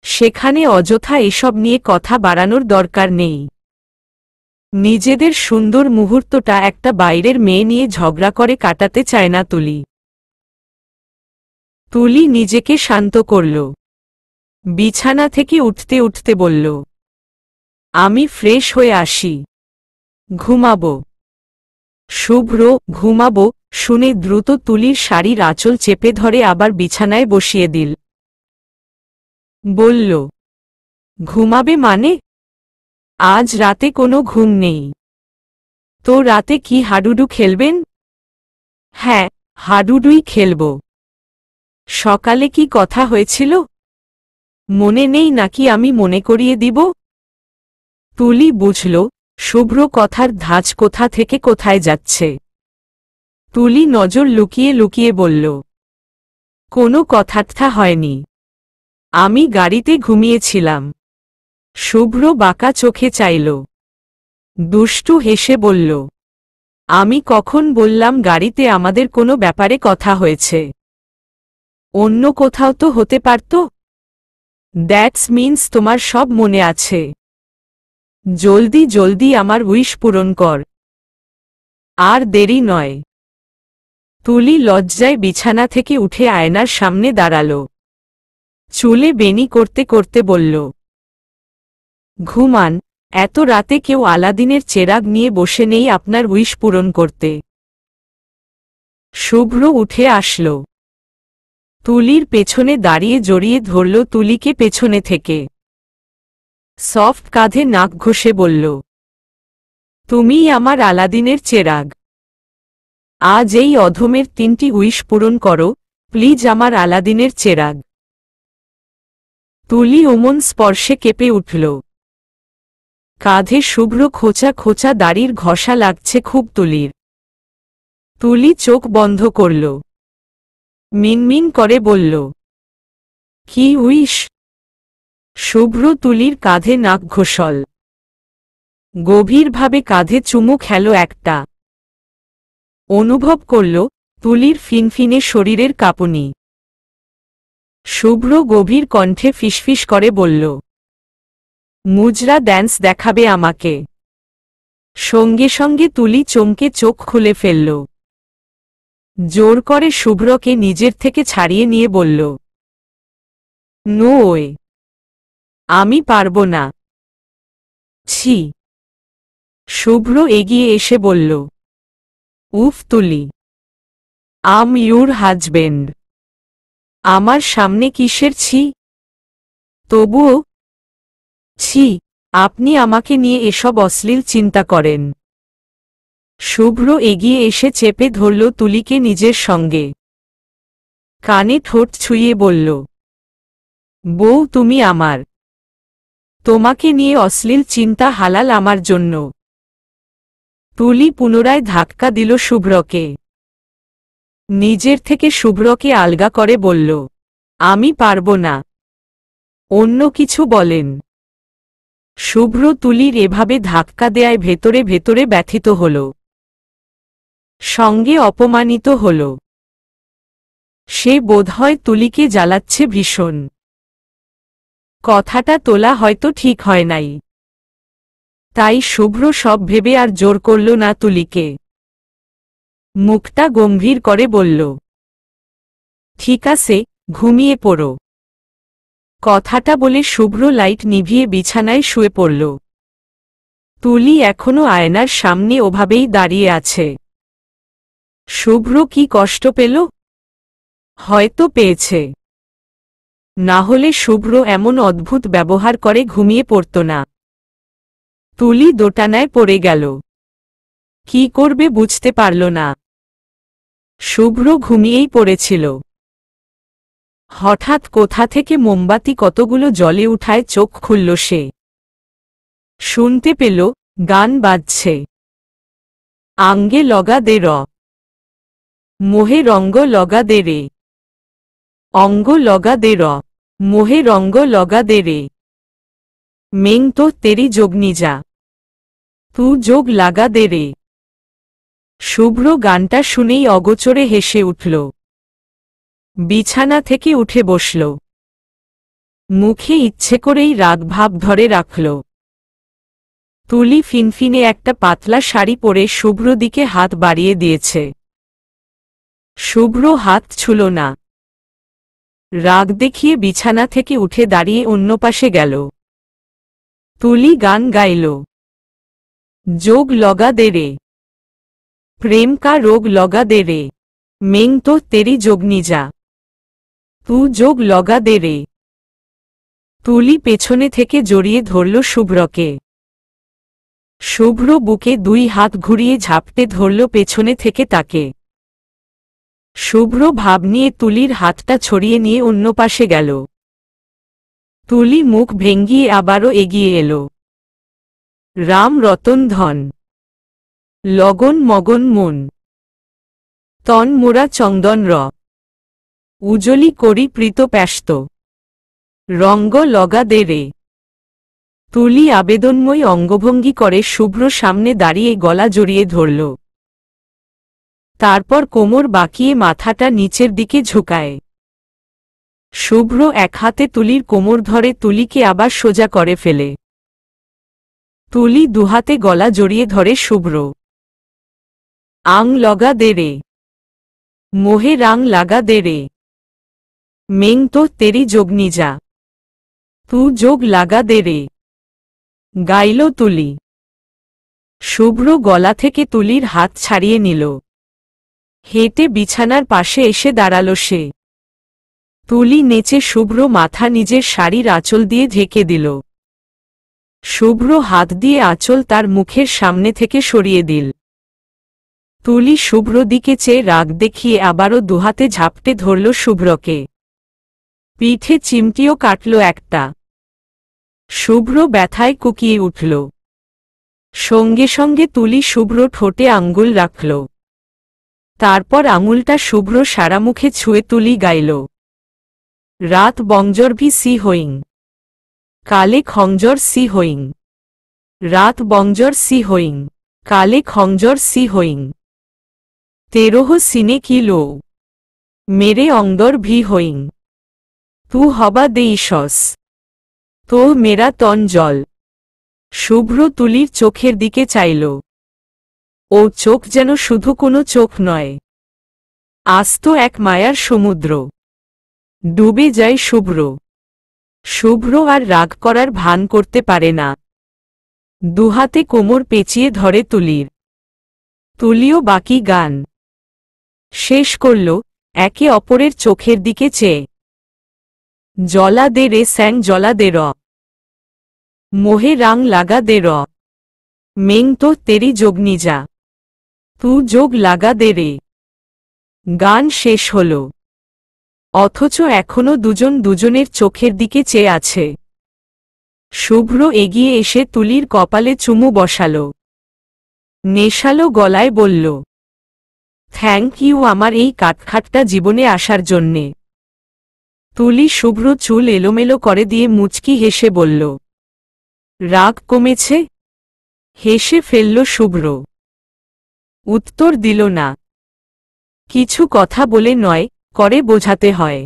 সেখানে অযথা এসব নিয়ে কথা বাড়ানোর দরকার নেই। নিজেদের সুন্দর মুহূর্তটা একটা বাইরের মেয়ে নিয়ে ঝগড়া করে কাটাতে চায় না তুলি। তুলি নিজেকে শান্ত করল। বিছানা থেকে উঠতে উঠতে বলল, আমি ফ্রেশ হয়ে আসি। ঘুমাবো। শুভ্র ঘুমাবো শুনে দ্রুত তুলির শাড়ির আঁচল চেপে ধরে আবার বিছানায় বসিয়ে দিল। বলল, ঘুমাবে মানে? আজ রাতে কোনো ঘুম নেই। তো রাতে কি হাডুডু খেলবেন? হ্যাঁ, হাডুডুই খেলব। সকালে কি কথা হয়েছিল? মনে নেই নাকি আমি মনে করিয়ে দিব? তুলি বুঝল, শুভ্র কথার ধাঁচ কোথা থেকে কোথায় যাচ্ছে। তুলি নজর লুকিয়ে লুকিয়ে বলল, কোনো কথাটা হয়নি। আমি গাড়িতে ঘুমিয়েছিলাম। শুভ্র বাঁকা চোখে চাইল। দুষ্টু হেসে বলল, আমি কখন বললাম গাড়িতে আমাদের কোনো ব্যাপারে কথা হয়েছে? অন্য কোথাও তো হতে পারত। দ্যাটস মিন্স তোমার সব মনে আছে। জলদি জলদি আমার উইশ পূরণ কর। আর দেরি নয়। তুলি লজ্জায় বিছানা থেকে উঠে আয়নার সামনে দাঁড়াল। চুলে বেনি করতে করতে বলল, ঘুমান, এত রাতে কেউ আলাদিনের চেরাগ নিয়ে বসে নেই আপনার উইশ পূরণ করতে। শুভ্র উঠে আসল। তুলির পেছনে দাঁড়িয়ে জড়িয়ে ধরল তুলিকে পেছনে থেকে। সফট কাঁধে নাক ঘষে বলল, তুমিই আমার আলাদিনের চেরাগ। আজ এই অধমের 3টি উইশ পূরণ করো প্লিজ আমার আলাদিনের চেরাগ। তুলি ওমন স্পর্শে কেঁপে উঠল। কাঁধে শুভ্র খোঁচা খোঁচা দাড়ির ঘষা লাগছে খুব তুলির। তুলি চোখ বন্ধ করল। মিনমিন করে বলল, কি উইশ? শুভ্র তুলির কাঁধে নাক ঘোষল। গভীরভাবে কাঁধে চুমু খেল একটা। অনুভব করল তুলির ফিনফিনে শরীরের কাঁপুনি। শুভ্র গভীর কণ্ঠে ফিসফিস করে বলল, মুজরা ড্যান্স দেখাবে আমাকে। সঙ্গে সঙ্গে তুলি চমকে চোখ খুলে ফেলল। জোর করে শুভ্রকে নিজের থেকে ছাড়িয়ে নিয়ে বলল, নো ওয়ে, আমি পারব না। ছি। শুভ্র এগিয়ে এসে বলল, উফ তুলি, আম ইউর হাজবেন্ড। আমার সামনে কিসের ছি? তবুও, ছি, আপনি আমাকে নিয়ে এসব অশ্লীল চিন্তা করেন। শুভ্র এগিয়ে এসে চেপে ধরল তুলিকে নিজের সঙ্গে। কানে ঠোঁট ছুঁয়ে বলল, বউ তুমি আমার। তোমাকে নিয়ে অশ্লীল চিন্তা হালাল আমার জন্য। তুলি পুনরায় ধাক্কা দিল শুভ্রকে। নিজের থেকে শুভ্রকে আলগা করে বলল, আমি পারব না। অন্য কিছু বলেন। শুভ্র তুলির এভাবে ধাক্কা দেয়ায় ভেতরে ভেতরে ব্যথিত হল, সঙ্গে অপমানিত হল। সে বোধহয় তুলিকে জ্বালাচ্ছে ভীষণ। কথাটা তোলা হয়তো ঠিক হয় নাই। তাই শুভ্র সব ভেবে আর জোর করল না তুলিকে। মুখটা গম্ভীর করে বলল, ঠিক আছে, ঘুমিয়ে পড়ো। কথাটা বলে শুভ্র লাইট নিভিয়ে বিছানায় শুয়ে পড়ল। তুলি এখনো আয়নার সামনে ওভাবেই দাঁড়িয়ে আছে। শুভ্র কি কষ্ট পেল? হয়তো পেয়েছে। না হলে শুভ্র এমন অদ্ভুত ব্যবহার করে ঘুমিয়ে পড়ত না। তুলি দোটানায় পড়ে গেল। কি করবে বুঝতে পারল না। শুভ্র ঘুমিয়েই পড়েছিল। হঠাৎ কোথা থেকে মোমবাতি কতগুলো জ্বলে উঠায় চোখ খুলল সে। শুনতে পেল, গান বাজছে। আঙ্গে লগা দে র, মোহে রঙ্গ লগা দে রে, অঙ্গ লগা দে র, মোহে রঙ্গ লগা দে রে, মেং তো তেরি যোগনি যা, তু যোগ লাগা দে রে। শুভ্র গানটা শুনেই অগোচরে হেসে উঠল। বিছানা থেকে উঠে বসল। মুখে ইচ্ছে করেই রাগ ভাব ধরে রাখল। তুলি ফিনফিনে একটা পাতলা শাড়ি পরে শুভ্র দিকে হাত বাড়িয়ে দিয়েছে। শুভ্র হাত ছুল না। রাগ দেখিয়ে বিছানা থেকে উঠে দাঁড়িয়ে অন্য পাশে গেল। তুলি গান গাইল, যোগ লগা দে রে, প্রেম কা রোগ লগা দে রে, মেং তো তেরি যোগনি যা, তু যোগ লগা দে রে। তুলি পেছনে থেকে জড়িয়ে ধরল শুভ্রকে। শুভ্র বুকে দুই হাত ঘুরিয়ে ঝাপটে ধরল পেছনে থেকে তাকে। শুভ্র ভাব নিয়ে তুলির হাতটা ছড়িয়ে নিয়ে অন্য পাশে গেল। তুলি মুখ ভেঙ্গিয়ে আবারও এগিয়ে এলো। রাম রতন ধন, লগন মগন মন, তন মোরা চন্দন র, উজলি করি প্রীত প্যাস্ত, রঙ্গ লগা দে রে। তুলি আবেদনময় অঙ্গভঙ্গি করে শুভ্র সামনে দাঁড়িয়ে গলা জড়িয়ে ধরল। তারপর কোমর বাঁকিয়ে মাথাটা নিচের দিকে ঝুঁকায়। শুভ্র এক হাতে তুলির কোমর ধরে তুলিকে আবার সোজা করে ফেলে। তুলি দুহাতে গলা জড়িয়ে ধরে শুভ্র। আং লগা দে রে, মোহে রাং লাগা দে রে, মেং তো তেরি যোগনি যা, তু যোগ লাগা দে রে। গাইল তুলি। শুভ্র গলা থেকে তুলির হাত ছাড়িয়ে নিল। হেঁটে বিছানার পাশে এসে দাঁড়াল সে। তুলি নেচে শুভ্র মাথা নিজের শাড়ির আঁচল দিয়ে ঢেকে দিল। শুভ্র হাত দিয়ে আঁচল তার মুখের সামনে থেকে সরিয়ে দিল। তুলি শুভ্র দিকে চেয়ে রাগ দেখিয়ে আবারও দুহাতে ঝাপটে ধরল শুভ্রকে। পিঠে চিমটিও কাটল একটা। শুভ্র ব্যথায় কুকিয়ে উঠল। সঙ্গে সঙ্গে তুলি শুভ্র ঠোঁটে আঙ্গুল রাখল। তারপর আঙুলটা শুভ্র সারা মুখে ছুঁয়ে তুলি গাইল, রাত বংজর ভি সি হইং, কালে খংজর সি হইং, রাত বংজর সি হইং, কালে খংজর সি হইং, তেরোহ সিনে কি লো, মেরে অংদর ভি হইং, তু হবা দে ইসস, তো মেরা তন জল। শুভ্র তুলির চোখের দিকে চাইল। ও চোখ যেন শুধু কোনো চোখ নয়, আস্ত এক মায়ার সমুদ্র। ডুবে যায় শুভ্র। শুভ্র আর রাগ করার ভান করতে পারে না। দুহাতে কোমর পেঁচিয়ে ধরে তুলির। তুলিও বাকি গান শেষ করল একে অপরের চোখের দিকে চেয়ে। জলা দে রে স্যাং জলা দে র, মোহে রাং লাগা দে র, মেং তো তেরি যোগনি যা, তু যোগ লাগা দে রে। গান শেষ হল, অথচ এখনো দুজন দুজনের চোখের দিকে চেয়ে আছে। শুভ্র এগিয়ে এসে তুলির কপালে চুমু বসাল, নেশালো গলায় বলল, থ্যাংক ইউ আমার এই কাটখাটটা জীবনে আসার জন্যে। তুলি শুভ্র চুল এলোমেলো করে দিয়ে মুচকি হেসে বলল, রাগ কমেছে? হেসে ফেলল শুভ্র। উত্তর দিল না। কিছু কথা বলে নয়, করে বোঝাতে হয়।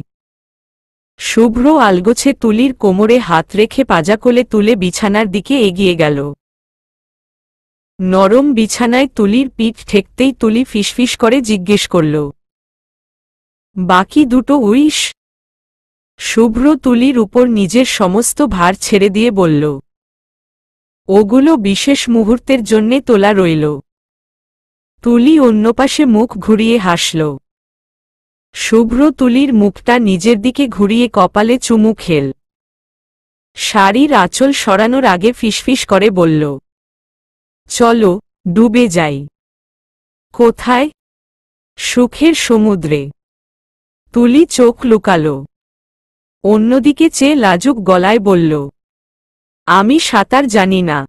শুভ্র আলগোছে তুলির কোমরে হাত রেখে পাজাকোলে তুলে বিছানার দিকে এগিয়ে গেল। নরম বিছানায় তুলির পিঠ ঠেকতেই তুলি ফিসফিস করে জিজ্ঞেস করল, বাকি দুটো উইশ? শুভ্র তুলির উপর নিজের সমস্ত ভার ছেড়ে দিয়ে বলল, ওগুলো বিশেষ মুহূর্তের জন্যে তোলা রইল। তুলি অন্য পাশে মুখ ঘুরিয়ে হাসল। শুভ্র তুলির মুখটা নিজের দিকে ঘুরিয়ে কপালে চুমু খেল। শাড়ির আঁচল সরানোর আগে ফিসফিস করে বলল, চলো ডুবে যাই। কোথায়? সুখের সমুদ্রে। তুলি চোখ লুকাল, অন্যদিকে চেয়ে লাজুক গলায় বলল, আমি সাঁতার জানি না।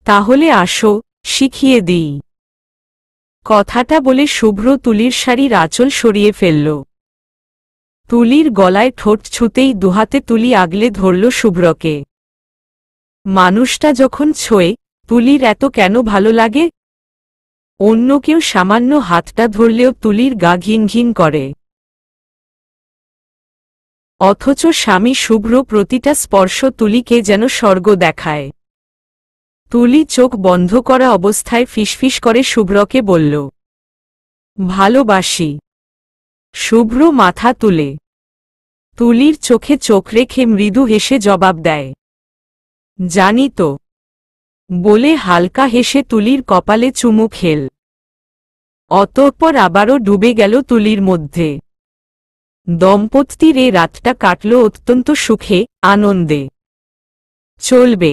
তাহলে আসো, শিখিয়ে দিই। কথাটা বলে শুভ্র তুলির শাড়ির আঁচল সরিয়ে ফেলল। তুলির গলায় ঠোঁট ছুঁতেই দুহাতে তুলি আগলে ধরল শুভ্রকে। মানুষটা যখন ছোঁয়ে, তুলির এত কেন ভালো লাগে? অন্য কেউ সামান্য হাতটা ধরলেও তুলির গা ঘিন ঘিন করে। অথচ স্বামী শুভ্র প্রতিটা স্পর্শ তুলিকে যেন স্বর্গ দেখায়। তুলি চোখ বন্ধ করা অবস্থায় ফিসফিস করে শুভ্রকে বলল, ভালোবাসি। শুভ্র মাথা তুলে তুলির চোখে চোখ রেখে মৃদু হেসে জবাব দেয়, জানি তো, বলে হালকা হেসে তুলির কপালে চুমু খেল। অতঃপর আবারও ডুবে গেল তুলির মধ্যে। দম্পতির এ রাতটা কাটল অত্যন্ত সুখে, আনন্দে। চলবে।